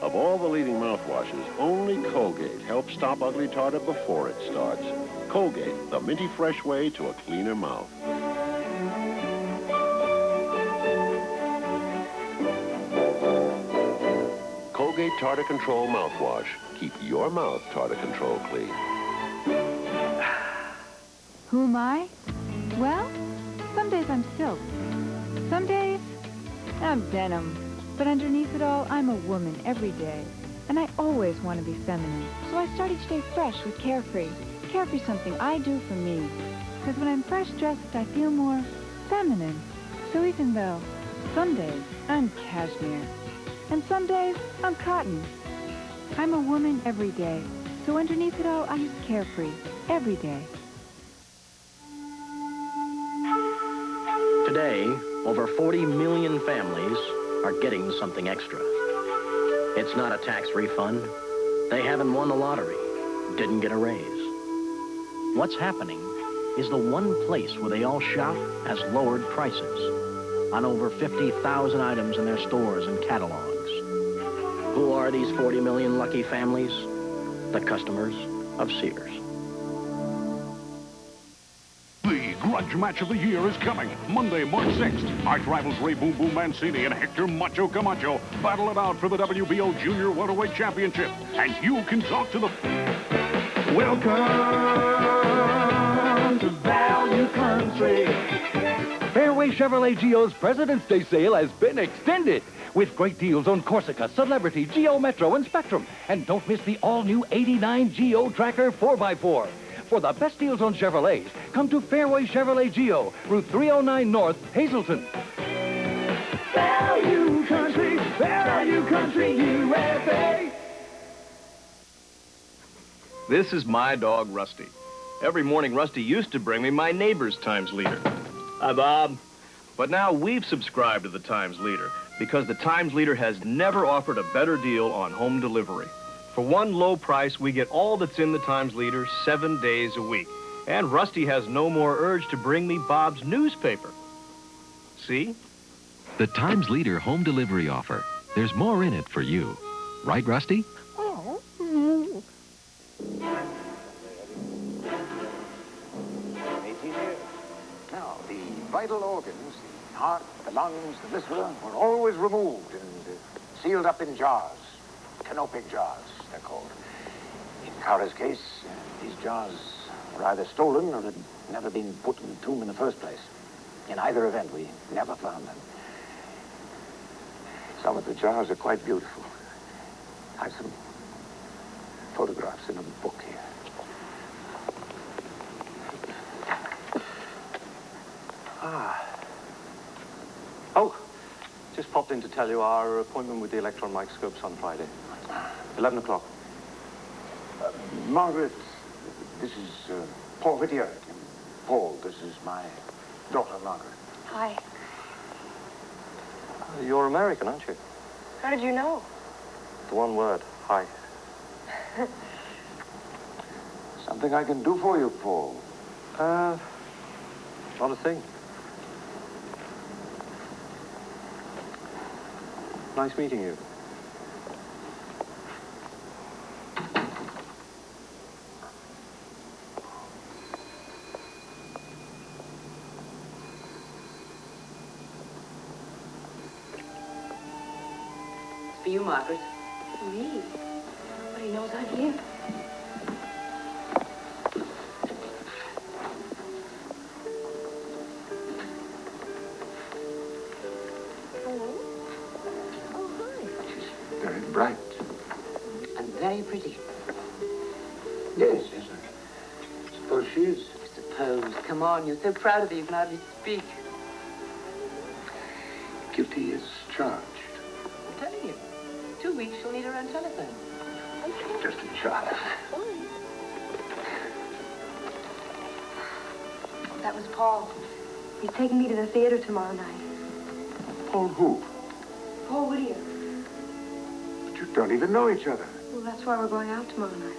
Of all the leading mouthwashes, only Colgate helps stop ugly tartar before it starts. Colgate, the minty fresh way to a cleaner mouth. Colgate Tartar Control mouthwash. Keep your mouth tartar control clean. Who am I? Well, some days I'm silk. Some days I'm denim. But underneath it all, I'm a woman every day. And I always want to be feminine. So I start each day fresh with Carefree. Carefree's something I do for me. Because when I'm fresh dressed, I feel more feminine. So even though some days I'm cashmere, and some days I'm cotton, I'm a woman every day. So underneath it all, I use Carefree every day. Today, over 40 million families are getting something extra. It's not a tax refund. They haven't won the lottery, didn't get a raise. What's happening is the one place where they all shop has lowered prices on over 50,000 items in their stores and catalogs. Who are these 40 million lucky families? The customers of Sears. The grudge match of the year is coming. Monday, March 6th. Arch rivals Ray Boom Boom Mancini and Hector Macho Camacho battle it out for the WBO Junior Welterweight Championship. And you can talk to the... Welcome to Value Country. Fairway Chevrolet Geo's President's Day sale has been extended with great deals on Corsica, Celebrity, Geo Metro, and Spectrum. And don't miss the all-new 89 Geo Tracker 4x4. For the best deals on Chevrolets, come to Fairway Chevrolet Geo, Route 309 North, Hazleton. Value Country, USA. This is my dog, Rusty. Every morning, Rusty used to bring me my neighbor's Times Leader. Hi, Bob. But now we've subscribed to the Times Leader because the Times Leader has never offered a better deal on home delivery. For one low price, we get all that's in the Times Leader 7 days a week. And Rusty has no more urge to bring me Bob's newspaper. See? The Times Leader home delivery offer. There's more in it for you. Right, Rusty? Now, the vital organs, the heart, the lungs, the viscera, were always removed and sealed up in jars. Canopic jars, they're called. In Kara's case, these jars were either stolen or had never been put in the tomb in the first place. In either event, we never found them. Some of the jars are quite beautiful. I have some photographs in a book here. Oh, just popped in to tell you our appointment with the electron microscope's on Friday. 11 o'clock. Margaret, this is Paul Whittier. Paul, this is my daughter, Margaret. Hi. You're American, aren't you? How did you know? The one word, hi. Something I can do for you, Paul? Not a thing. Nice meeting you. For you, Margaret. Me? Nobody knows I'm here. Hello? Oh, hi. Very bright. And very pretty. Yes, yes, I suppose she is. Suppose. Come on, you're so proud of her you can hardly speak. Guilty as charged. I'm telling you. 2 weeks, she'll need her own telephone. Just a child. That was Paul. He's taking me to the theater tomorrow night. Paul who? Paul Whittier. But you don't even know each other. Well, that's why we're going out tomorrow night.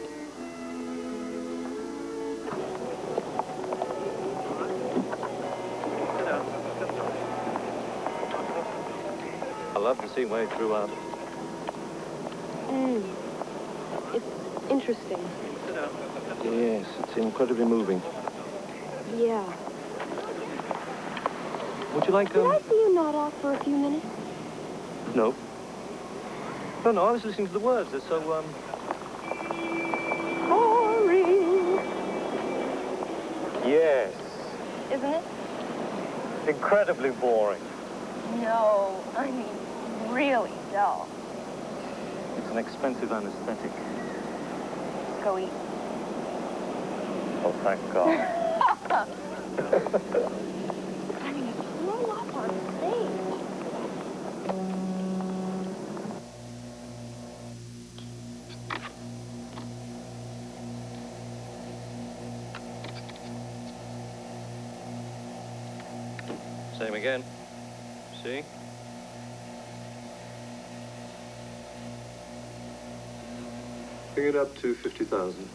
I love to see Wade grew up. It's interesting. Yes, it's incredibly moving. Yeah. Would you like Did I see you nod off for a few minutes? No. No, I was listening to the words. They're so, Boring. Yes. Isn't it? Incredibly boring. No, I mean, really dull. It's an expensive anesthetic. Go eat. Oh, thank God. I mean, throw up on stage. Same again. See? Bring it up to 50,000.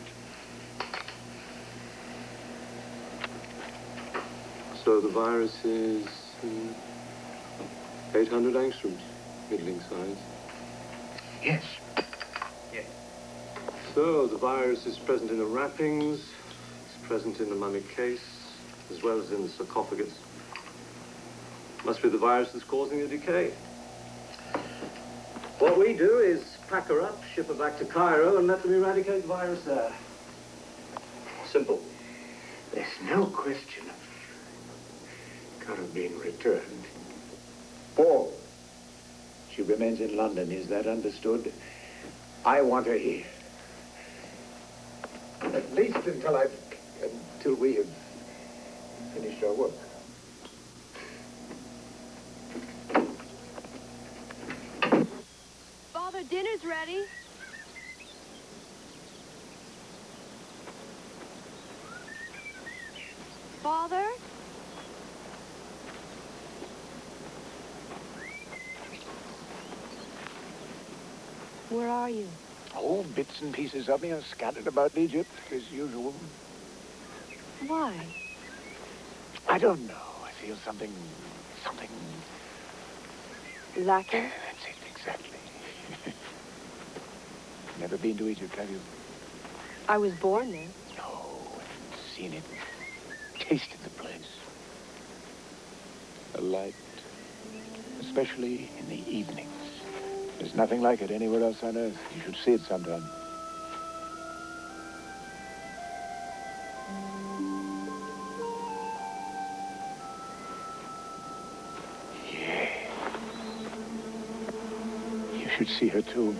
So the virus is 800 angstroms, middling size. Yes. Yes. So the virus is present in the wrappings, it's present in the mummy case, as well as in the sarcophagus. Must be the virus that's causing the decay. What we do is pack her up, ship her back to Cairo, and let them eradicate the virus there. Simple. There's no question of Cara being returned. Paul, she remains in London. Is that understood? I want her here. At least until we have finished our work. Father, dinner's ready. Father? Where are you? Oh, bits and pieces of me are scattered about Egypt, as usual. Why? I don't know. I feel something... Lacking? That's it, exactly. Never been to Egypt, have you? I was born there. No, I've seen it. Tasted the place. The light, especially in the evenings. There's nothing like it anywhere else on Earth. You should see it sometime. Yeah. You should see her tomb.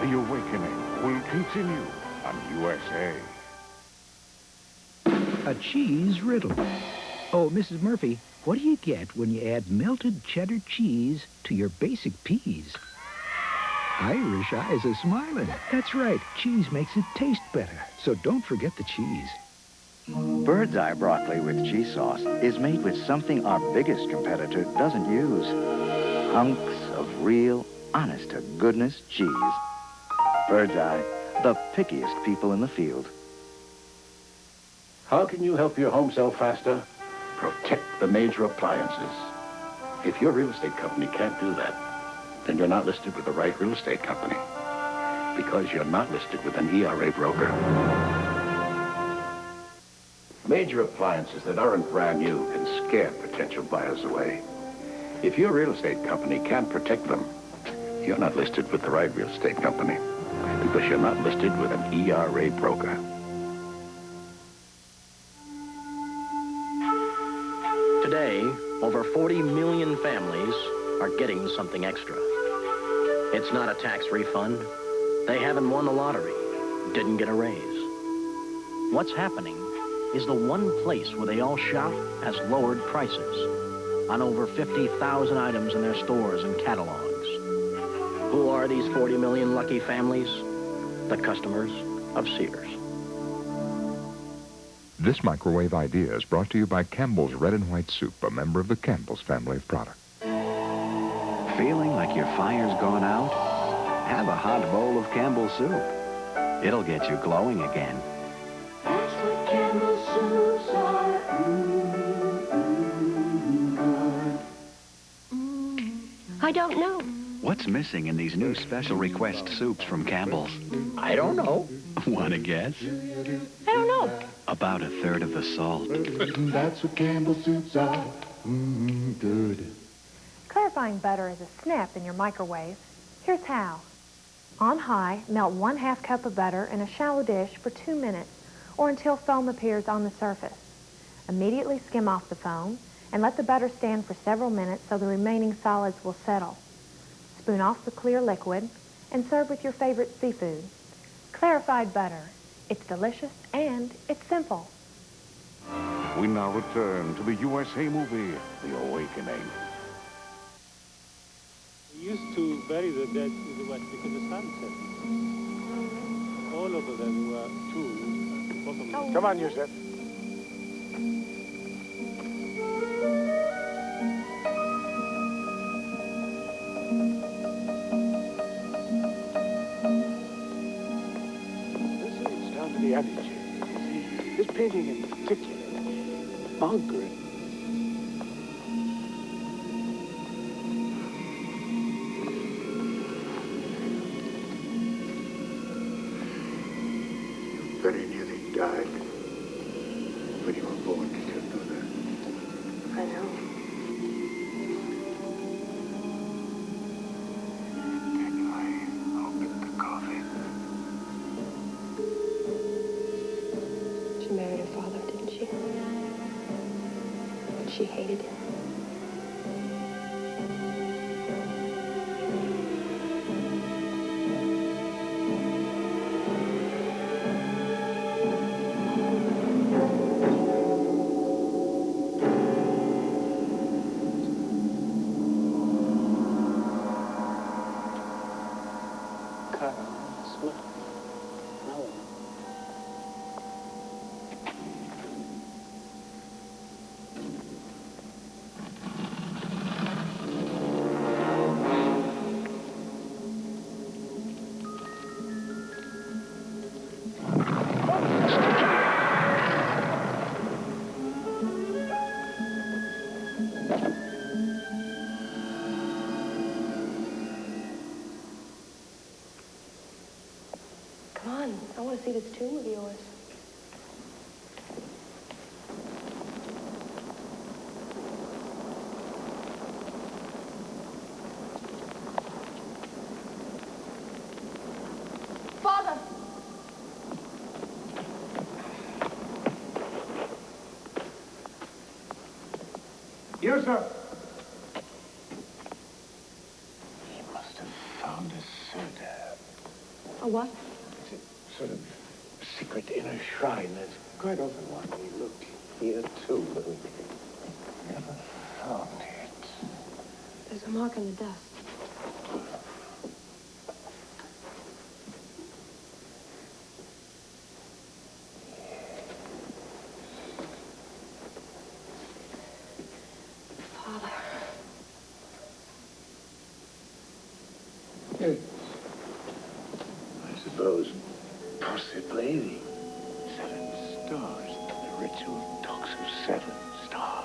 The Awakening will continue on USA. A cheese riddle. Oh, Mrs. Murphy, what do you get when you add melted cheddar cheese to your basic peas? Irish eyes are smiling. That's right. Cheese makes it taste better. So don't forget the cheese. Bird's Eye broccoli with cheese sauce is made with something our biggest competitor doesn't use. Hunks of real, honest-to-goodness cheese. Bird's Eye, the pickiest people in the field. How can you help your home sell faster? Protect the major appliances. If your real estate company can't do that, then you're not listed with the right real estate company. Because you're not listed with an ERA broker. Major appliances that aren't brand new can scare potential buyers away. If your real estate company can't protect them, you're not listed with the right real estate company. Because you're not listed with an ERA broker. Today, over 40 million families are getting something extra. It's not a tax refund. They haven't won the lottery, didn't get a raise. What's happening is the one place where they all shop has lowered prices on over 50,000 items in their stores and catalogs. Who are these 40 million lucky families? The customers of Sears. This microwave idea is brought to you by Campbell's Red and White Soup, a member of the Campbell's family of products. Feeling like your fire's gone out? Have a hot bowl of Campbell's soup. It'll get you glowing again. That's what Campbell's soups are. I don't know. What's missing in these new special request soups from Campbell's? I don't know. Want to guess? I don't know. About a third of the salt. That's what Campbell's soups are. Good. Clarifying butter is a snap in your microwave. Here's how. On high, melt 1/2 cup of butter in a shallow dish for 2 minutes or until foam appears on the surface. Immediately skim off the foam and let the butter stand for several minutes so the remaining solids will settle. Spoon off the clear liquid and serve with your favorite seafood. Clarified butter. It's delicious and it's simple. We now return to the USA movie, The Awakening. We used to bury the dead in the west because the sun set. All of them were tombs. Come on, Yusef. This leads down to the attitude. This painting in particular, Margaret. Very nearly died when you were born, did you know that? I know. Can I open the coffin? She married her father, didn't she? But she hated him. Come on, I want to see this tomb of yours. Father! Yusef! He must have found a soda. A what? Sort of secret inner shrine. There's quite often one. We looked here too, but we never found it. There's a mark in the dust. Father. Yes. I suppose, possibly, the 7 stars in the jeweled talks of 7 stars.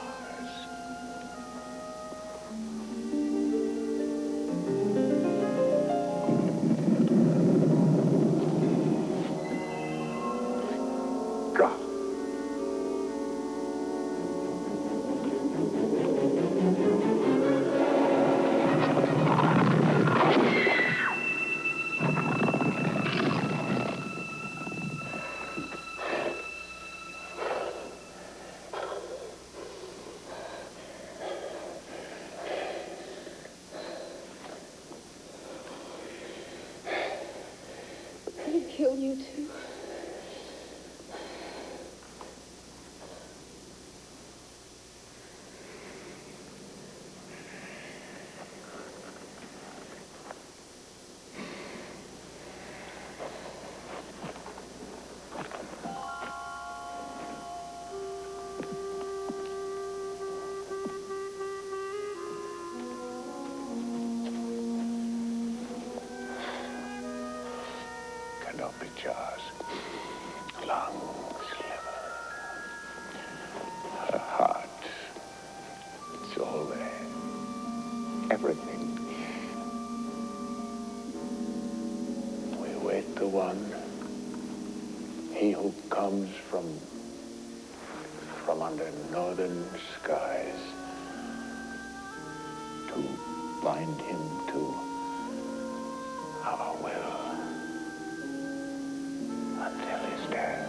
Draw. I'd kill you too. Canopic jars, lungs, liver, her heart. It's all there. Everything. We wait the one. He who comes from under northern skies to bind him to our will until his death.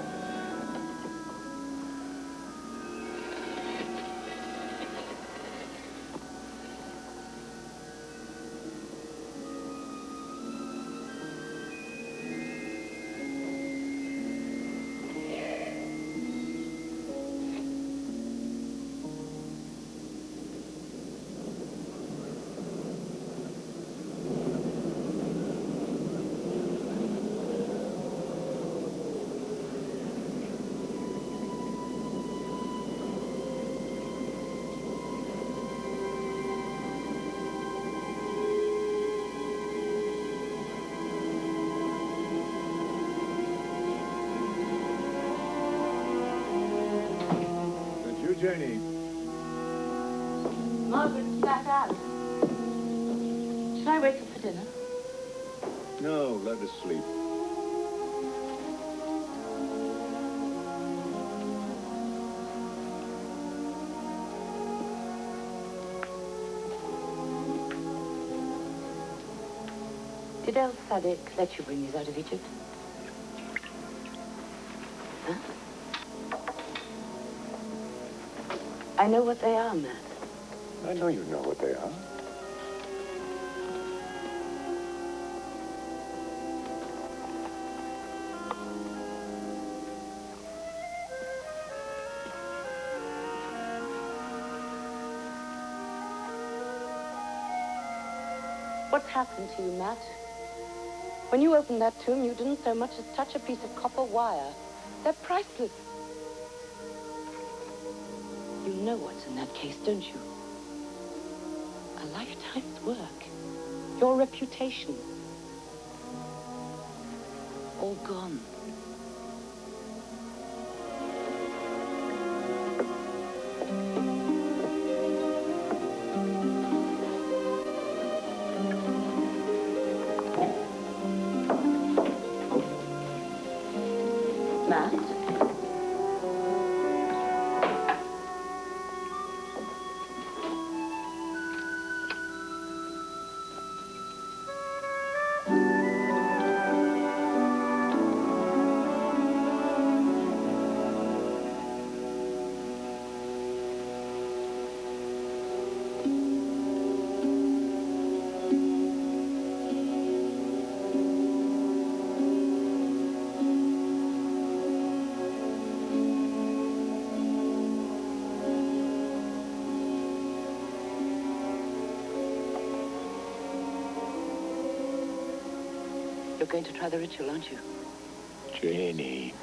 Journey. Margaret's flat out. Should I wake up for dinner? No, let us sleep. Did El Sadiq let you bring these out of Egypt? Huh? I know what they are, Matt. I know you know what they are. What's happened to you, Matt? When you opened that tomb, you didn't so much as touch a piece of copper wire. They're priceless. You know what's in that case, don't you? A lifetime's work. Your reputation. All gone. Matt? You're going to try the ritual, aren't you? Janie.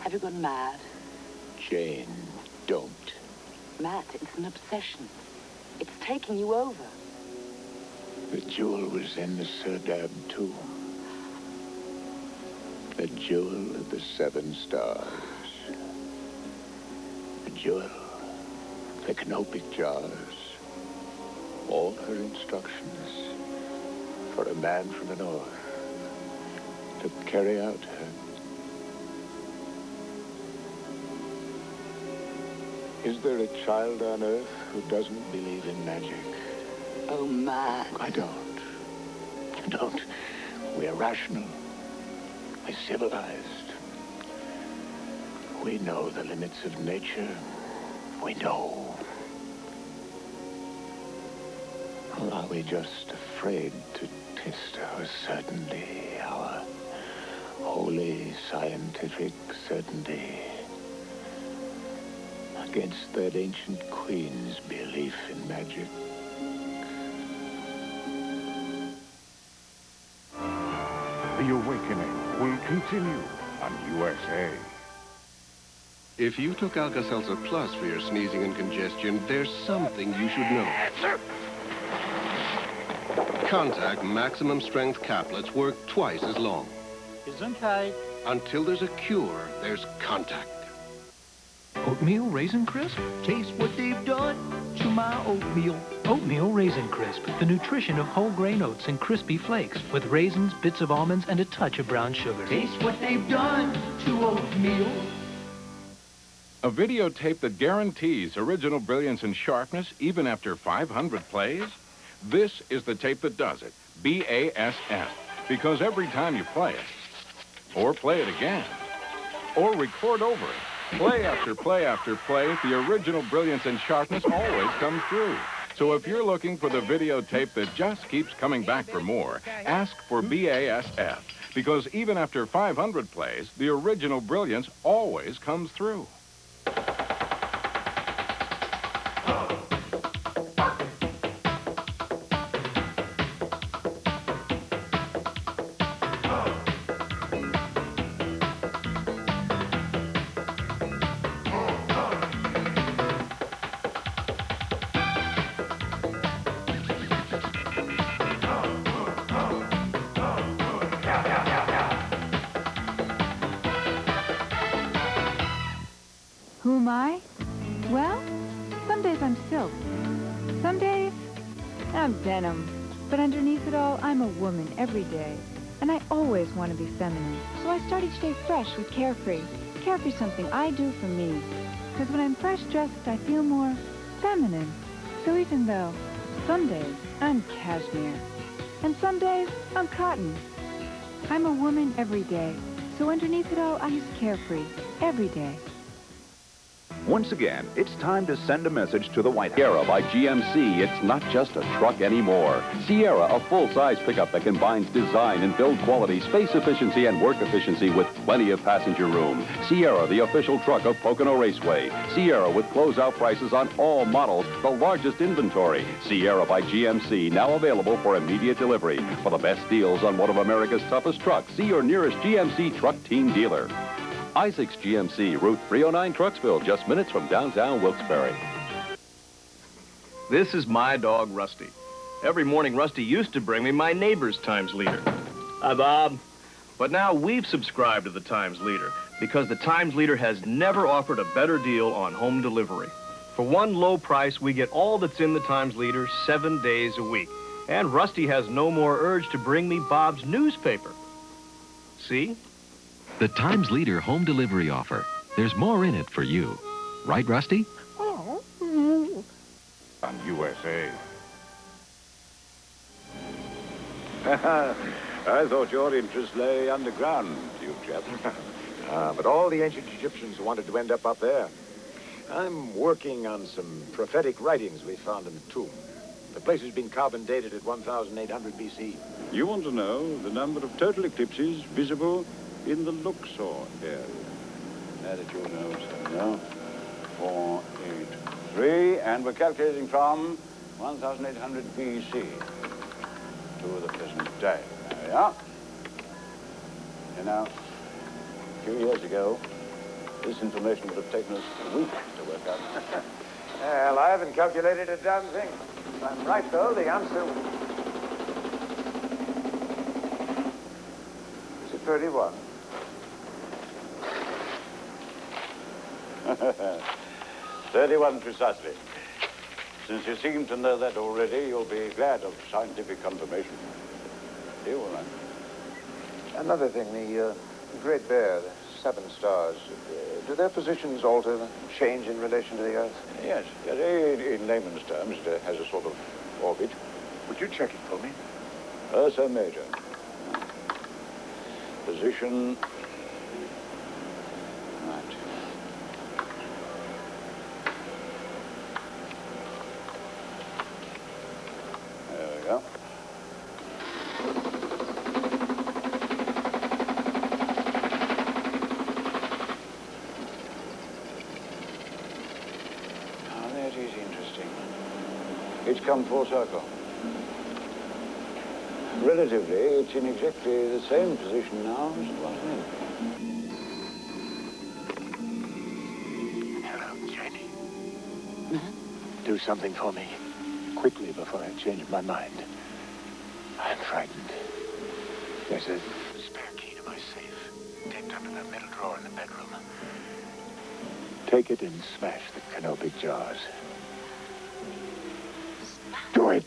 Have you gone mad? Jane, don't. Matt, it's an obsession. It's taking you over. The jewel was in the Serdab tomb. The jewel of the 7 stars. jewel, the canopic jars, all her instructions for a man from the north to carry out her. Is there a child on earth who doesn't believe in magic? Oh, my. I don't. You don't. We're rational. We're civilized. We know the limits of nature. We know. Or are we just afraid to test our certainty, our holy scientific certainty, against that ancient queen's belief in magic? The Awakening will continue on USA. If you took Alka-Seltzer Plus for your sneezing and congestion, there's something you should know. Contact maximum strength caplets work twice as long. Gesundheit. Until there's a cure, there's Contact. Oatmeal Raisin Crisp? Taste what they've done to my oatmeal. Oatmeal Raisin Crisp, the nutrition of whole grain oats and crispy flakes with raisins, bits of almonds, and a touch of brown sugar. Taste what they've done to oatmeal. A videotape that guarantees original brilliance and sharpness even after 500 plays? This is the tape that does it, BASF. Because every time you play it, or play it again, or record over it, play after play after play, the original brilliance and sharpness always comes through. So if you're looking for the videotape that just keeps coming back for more, ask for BASF. Because even after 500 plays, the original brilliance always comes through. Who am I? Well, some days I'm silk. Some days I'm denim. But underneath it all, I'm a woman every day. And I always want to be feminine. So I start each day fresh with Carefree. Carefree's something I do for me. Because when I'm fresh dressed, I feel more feminine. So even though some days I'm cashmere, and some days I'm cotton, I'm a woman every day. So underneath it all, I use Carefree every day. Once again, it's time to send a message to the White House. Sierra by GMC, it's not just a truck anymore. Sierra, a full-size pickup that combines design and build quality, space efficiency, and work efficiency with plenty of passenger room. Sierra, the official truck of Pocono Raceway. Sierra with closeout prices on all models, the largest inventory. Sierra by GMC, now available for immediate delivery. For the best deals on one of America's toughest trucks, see your nearest GMC truck team dealer. Isaac's GMC, Route 309, Trucksville, just minutes from downtown Wilkes-Barre. This is my dog, Rusty. Every morning, Rusty used to bring me my neighbor's Times Leader. Hi, Bob. But now we've subscribed to the Times Leader because the Times Leader has never offered a better deal on home delivery. For one low price, we get all that's in the Times Leader 7 days a week. And Rusty has no more urge to bring me Bob's newspaper. See? The Times Leader home delivery offer. There's more in it for you. Right, Rusty? On USA. I thought your interest lay underground, you chap. But all the ancient Egyptians wanted to end up there. I'm working on some prophetic writings we found in the tomb. The place has been carbon dated at 1,800 BC. You want to know the number of total eclipses visible in the Luxor area. Add it to your notes, now. 483, and we're calculating from 1,800 BC to the present day. There we are. You know, a few years ago, this information would have taken us a week to work out. Well, I haven't calculated a damn thing. If I'm right, though, the answer is it 31. 31 precisely. Since you seem to know that already, you'll be glad of scientific confirmation. You will, Another thing, the Great Bear, the 7 stars, do their positions alter, change in relation to the Earth? Yes, in layman's terms, it has a sort of orbit. Would you check it for me? Ursa Major. Position. Right. There we go. Now, that is interesting. It's come full circle. Relatively, it's in exactly the same position now as it was then. Hello, Janie. Do something for me. Quickly before I change my mind. I'm frightened. There's a spare key to my safe. Taped under the middle drawer in the bedroom. Take it and smash the canopic jars. Do it!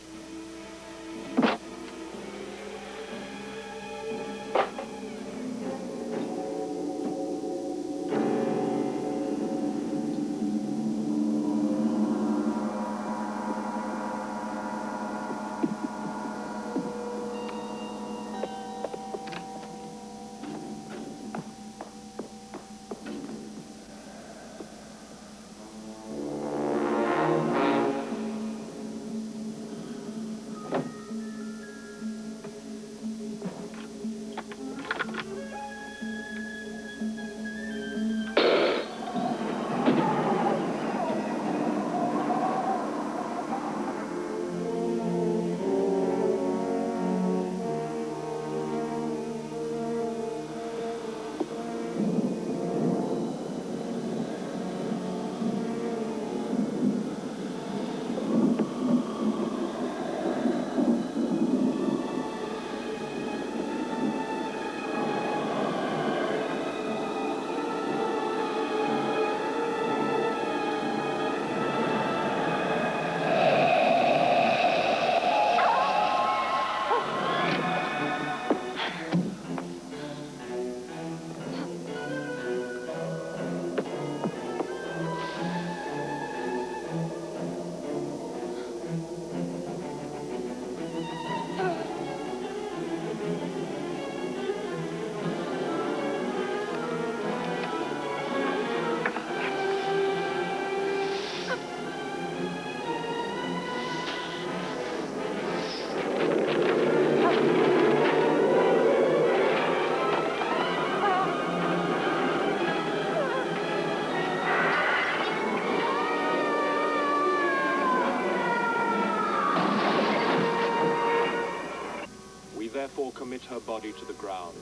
Therefore commit her body to the ground,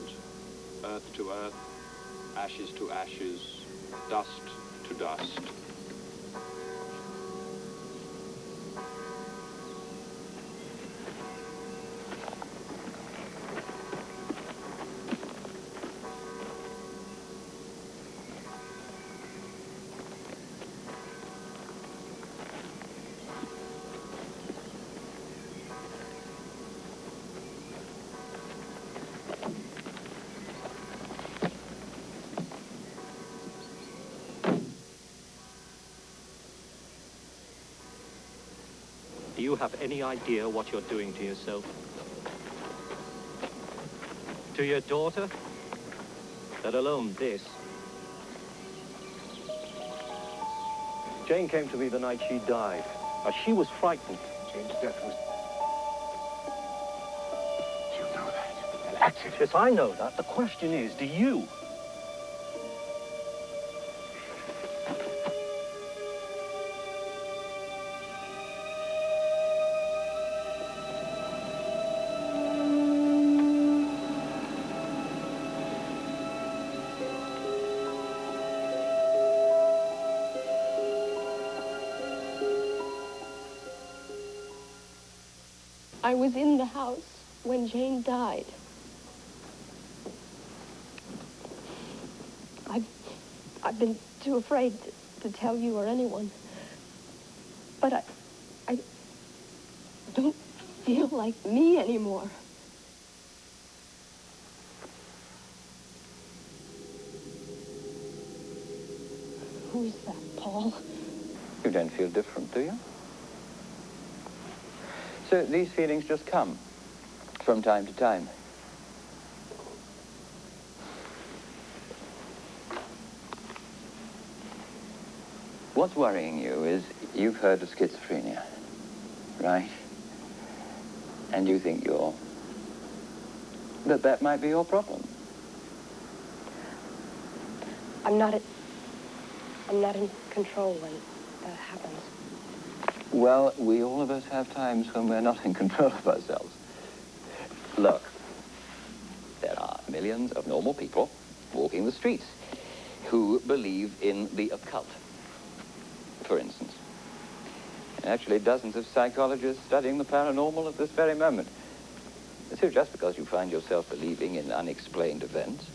earth to earth, ashes to ashes, dust to dust. Do you have any idea what you're doing to yourself? To your daughter? Let alone this. Jane came to me the night she died. She was frightened. Jane's death was... You know that. An accident. Yes, I know that. The question is, do you? I was in the house when Jane died. I've been too afraid to tell you or anyone. But I don't feel like me anymore. Who's that, Paul? You don't feel different, do you? So these feelings just come from time to time. What's worrying you is you've heard of schizophrenia, right? And you think that might be your problem. I'm not in control when that happens. Well, we all of us have times when we're not in control of ourselves. Look, there are millions of normal people walking the streets who believe in the occult, for instance. And actually, dozens of psychologists studying the paranormal at this very moment. So just because you find yourself believing in unexplained events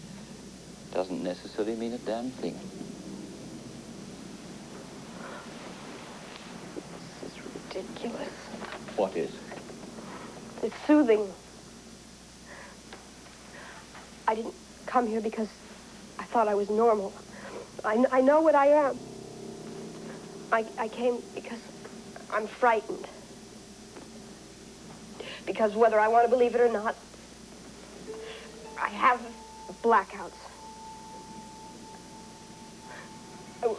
doesn't necessarily mean a damn thing. This is ridiculous. What is? It's soothing. I didn't come here because I thought I was normal. I know what I am. I came because I'm frightened. Because whether I want to believe it or not, I have blackouts.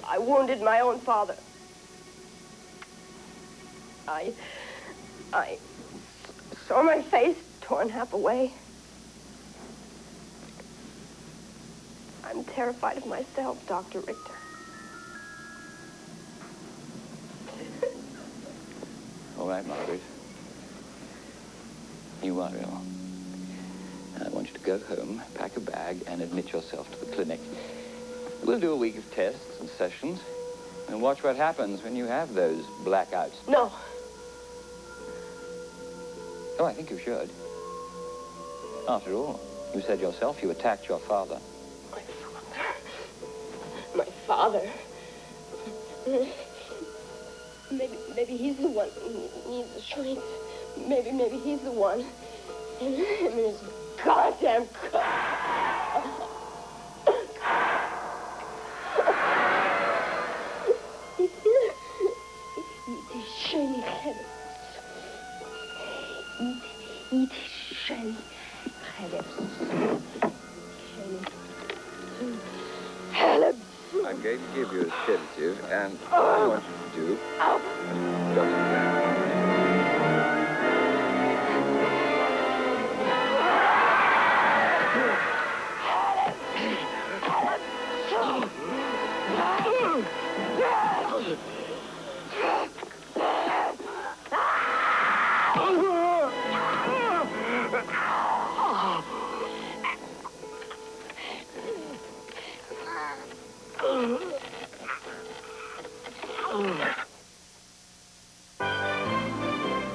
I wounded my own father. I saw my face torn half away. I'm terrified of myself, Dr. Richter. All right, Margaret. You are ill. I want you to go home, pack a bag, and admit yourself to the clinic. We'll do a week of tests and sessions, and watch what happens when you have those blackouts. No. Oh, I think you should. After all, you said yourself you attacked your father. My father. Maybe he's the one who needs the strength. Maybe he's the one. And his goddamn shiny head. Eat shiny head. I'm going to give you a sedative, and all I want you to do is jot it down.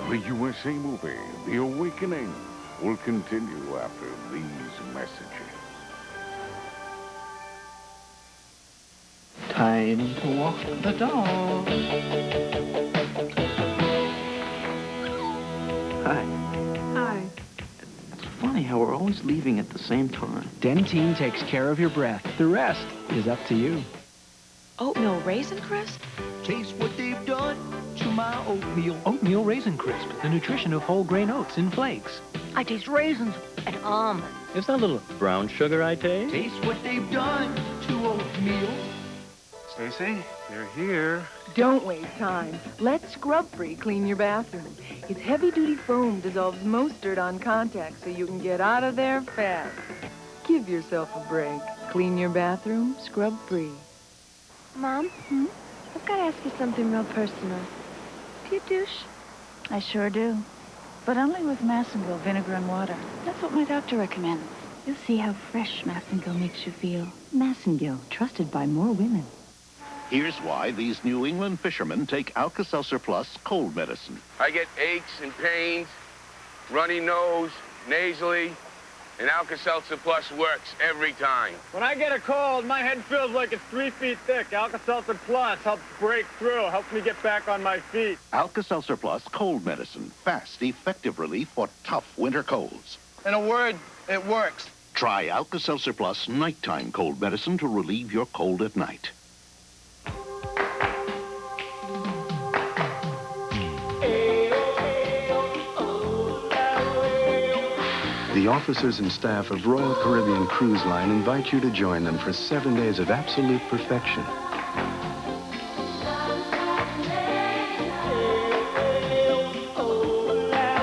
The USA movie, The Awakening, will continue after these messages. Time to walk the dog. Hi. Hi. It's funny how we're always leaving at the same time. Dentyne takes care of your breath. The rest is up to you. Oatmeal Raisin Crisp? Taste what they've done to my oatmeal. Oatmeal Raisin Crisp, the nutrition of whole grain oats in flakes. I taste raisins and almonds. Is that a little brown sugar I taste? Taste what they've done to oatmeal. Stacy, they're here. Don't waste time. Let Scrub-Free clean your bathroom. Its heavy-duty foam dissolves most dirt on contact so you can get out of there fast. Give yourself a break. Clean your bathroom, Scrub-Free. Mom, I've got to ask you something real personal. Do you douche? I sure do. But only with Massengill vinegar and water. That's what my doctor recommends. You'll see how fresh Massengill makes you feel. Massengill, trusted by more women. Here's why these New England fishermen take Alka-Seltzer Plus cold medicine. I get aches and pains, runny nose, nasally, And Alka-Seltzer Plus works every time. When I get a cold, my head feels like it's 3 feet thick. Alka-Seltzer Plus helps break through, helps me get back on my feet. Alka-Seltzer Plus cold medicine. Fast, effective relief for tough winter colds. In a word, it works. Try Alka-Seltzer Plus nighttime cold medicine to relieve your cold at night. The officers and staff of Royal Caribbean Cruise Line invite you to join them for 7 days of absolute perfection.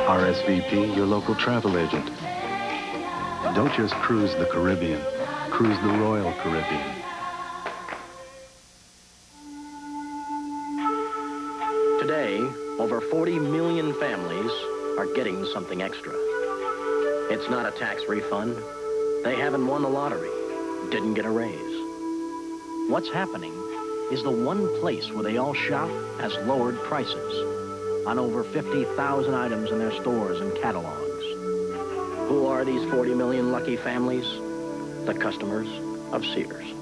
RSVP, your local travel agent. Don't just cruise the Caribbean, cruise the Royal Caribbean. Today, over 40 million families are getting something extra. It's not a tax refund. They haven't won the lottery, didn't get a raise. What's happening is the one place where they all shop has lowered prices on over 50,000 items in their stores and catalogs. Who are these 40 million lucky families? The customers of Sears.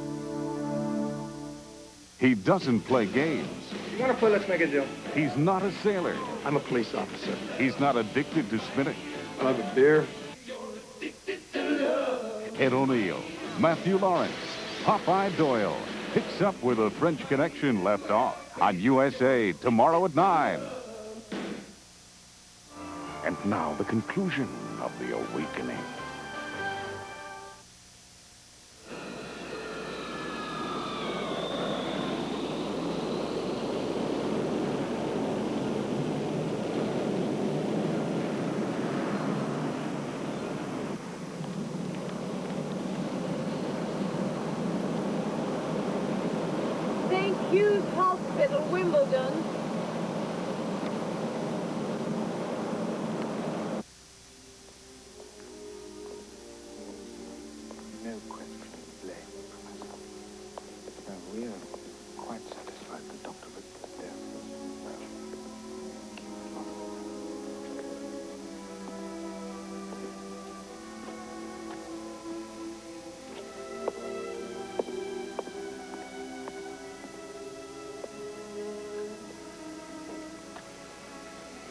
He doesn't play games. You want to play Let's Make a Deal? He's not a sailor. I'm a police officer. He's not addicted to spinach. I'll have a beer. Ed O'Neill, Matthew Lawrence, Popeye Doyle picks up where the French Connection left off on USA tomorrow at 9. And now the conclusion of The Awakening. St. Hugh's Hospital, Wimbledon. No question of blame from us. No, we are quite satisfied the doctor was there.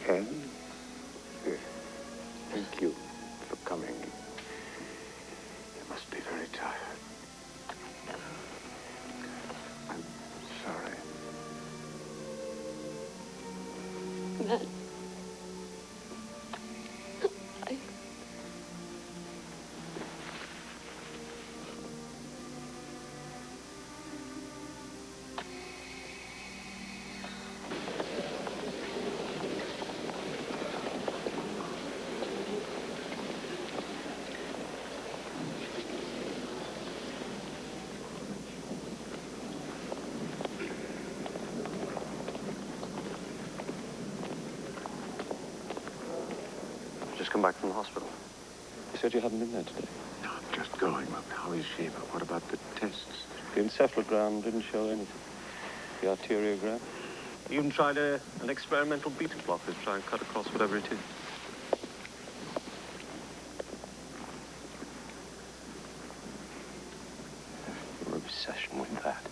Ken, thank you for coming. You must be very tired. I'm sorry. Matt. Just come back from the hospital. You said you hadn't been there today. No, I'm just going. How is she? But what about the tests? The encephalogram didn't show anything. The arteriogram. I even tried an experimental beta blocker to try and cut across whatever it is. Your obsession with that.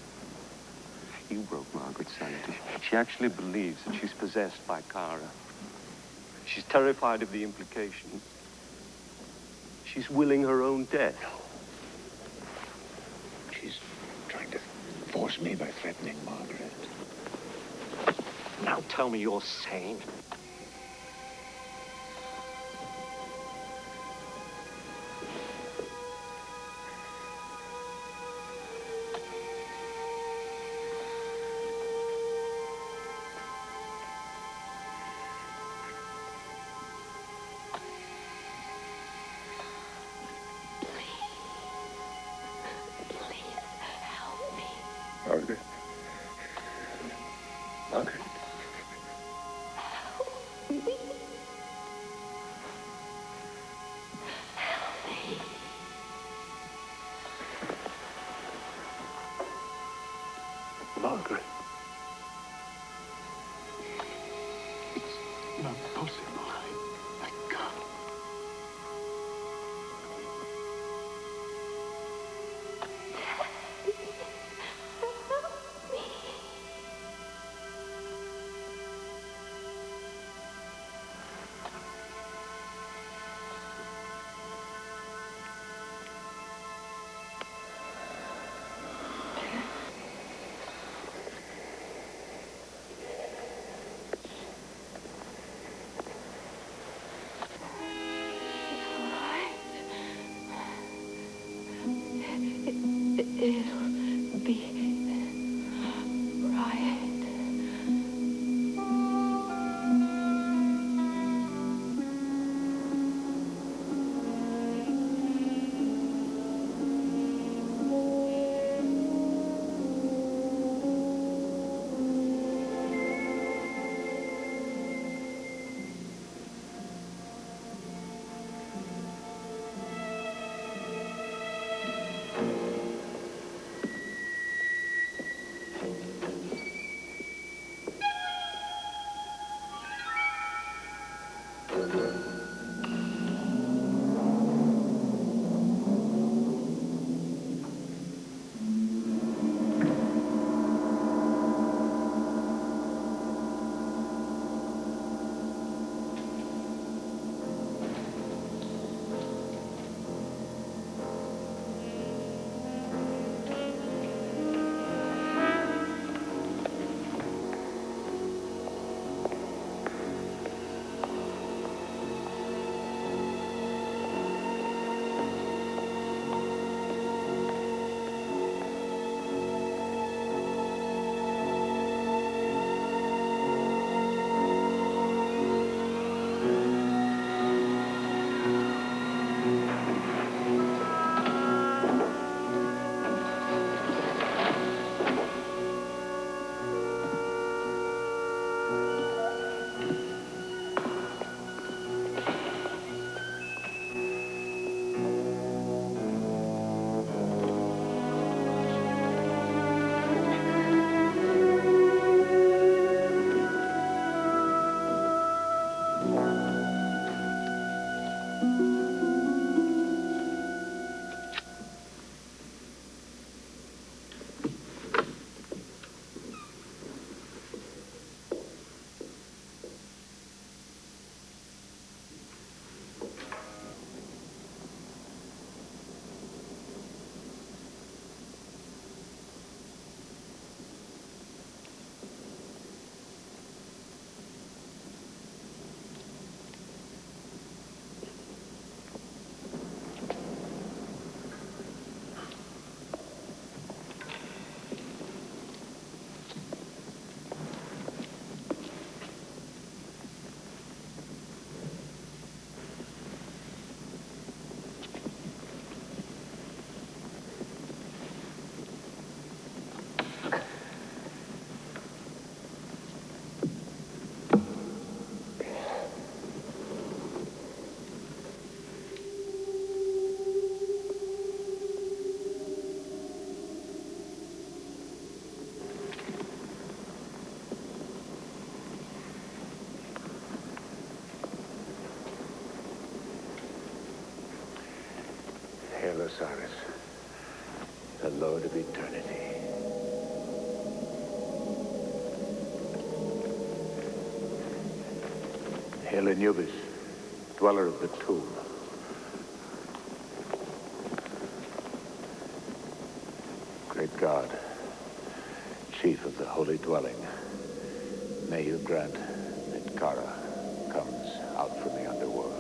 You broke Margaret's sanity. She actually believes that she's possessed by Kara. She's terrified of the implications. She's willing her own death. She's trying to force me by threatening Margaret. Now tell me you're sane. Margaret. Margaret. Margaret. It's not possible. I can't. It'll be right. Hail Osiris, the Lord of Eternity. Hail Anubis, dweller of the tomb. Great God, chief of the holy dwelling, may you grant that Kara comes out from the underworld.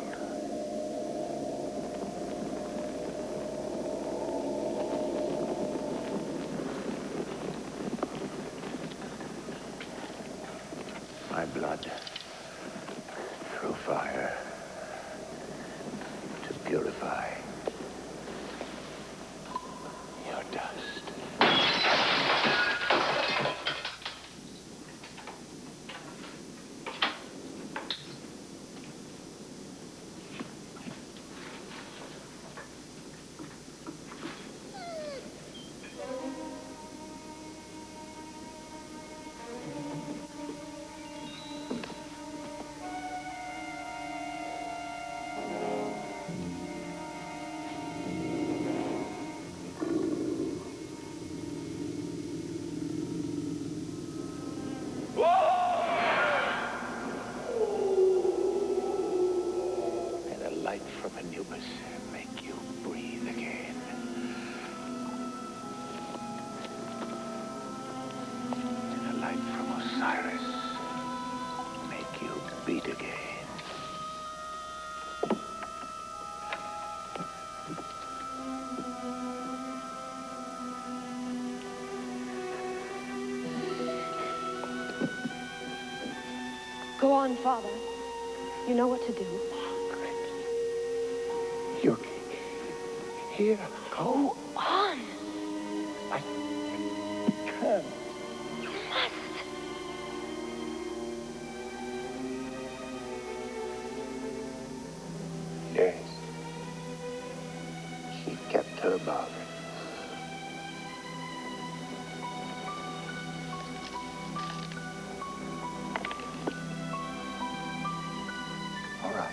My blood, through fire, to purify your dust. From Anubis, make you breathe again. And a light from Osiris, make you beat again. on, Father. You know what to do. You're here. Go on. I can't. You must. Yes. She kept her bargain. All right.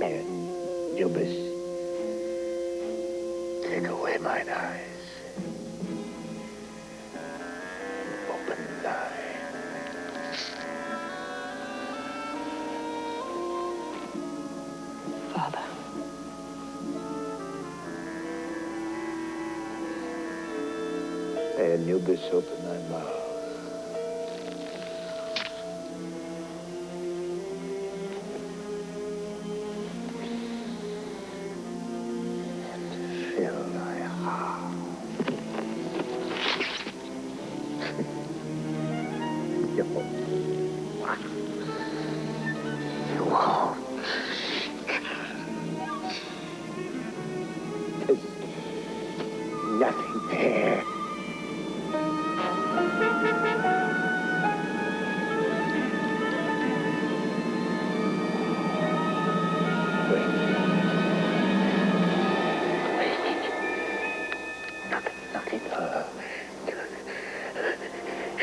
Anubis, take away mine eyes. Open thine. Father. Anubis, open thy mouth. Fill thy heart. You won't. There's nothing there. Nothing.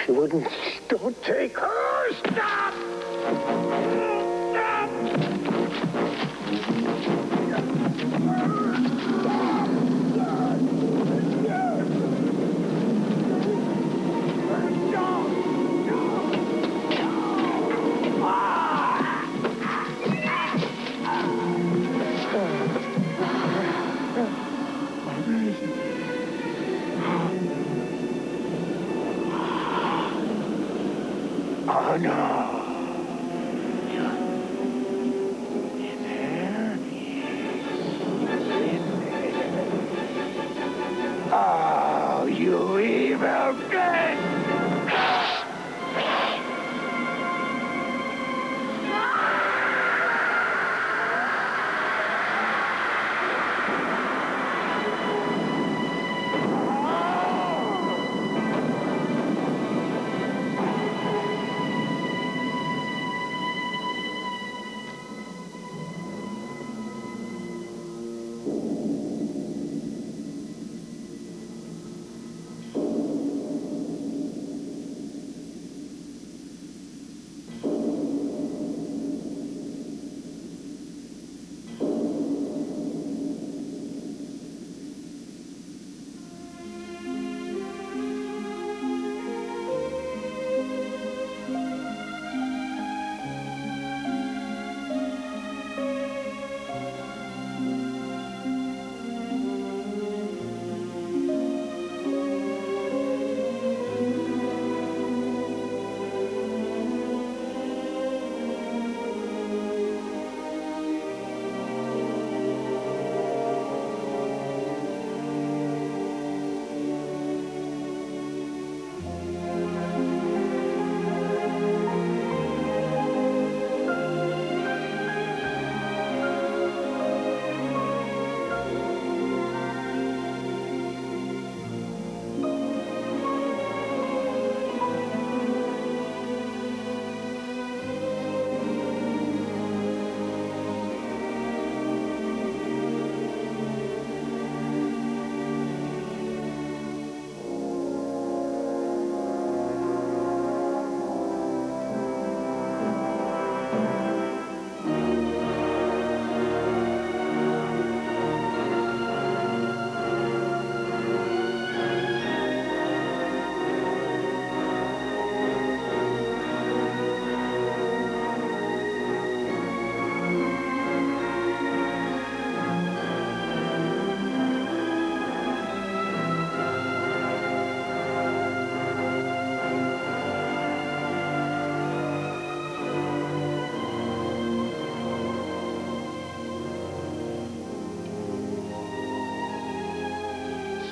She wouldn't. Don't take her. Stop!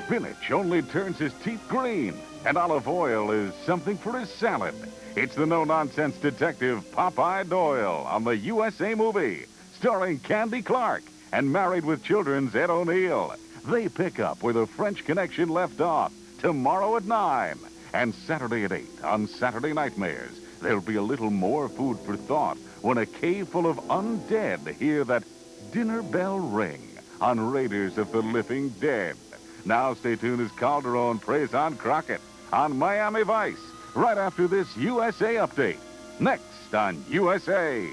spinach only turns his teeth green, and olive oil is something for his salad. It's the no-nonsense detective Popeye Doyle on the USA Movie, starring Candy Clark and Married with Children's Ed O'Neill. They pick up where the French Connection left off tomorrow at 9 and Saturday at 8 on Saturday Nightmares. There'll be a little more food for thought when a cave full of undead hear that dinner bell ring on Raiders of the Living Dead. Now stay tuned as Calderon preys on Crockett on Miami Vice right after this USA Update. Next on USA.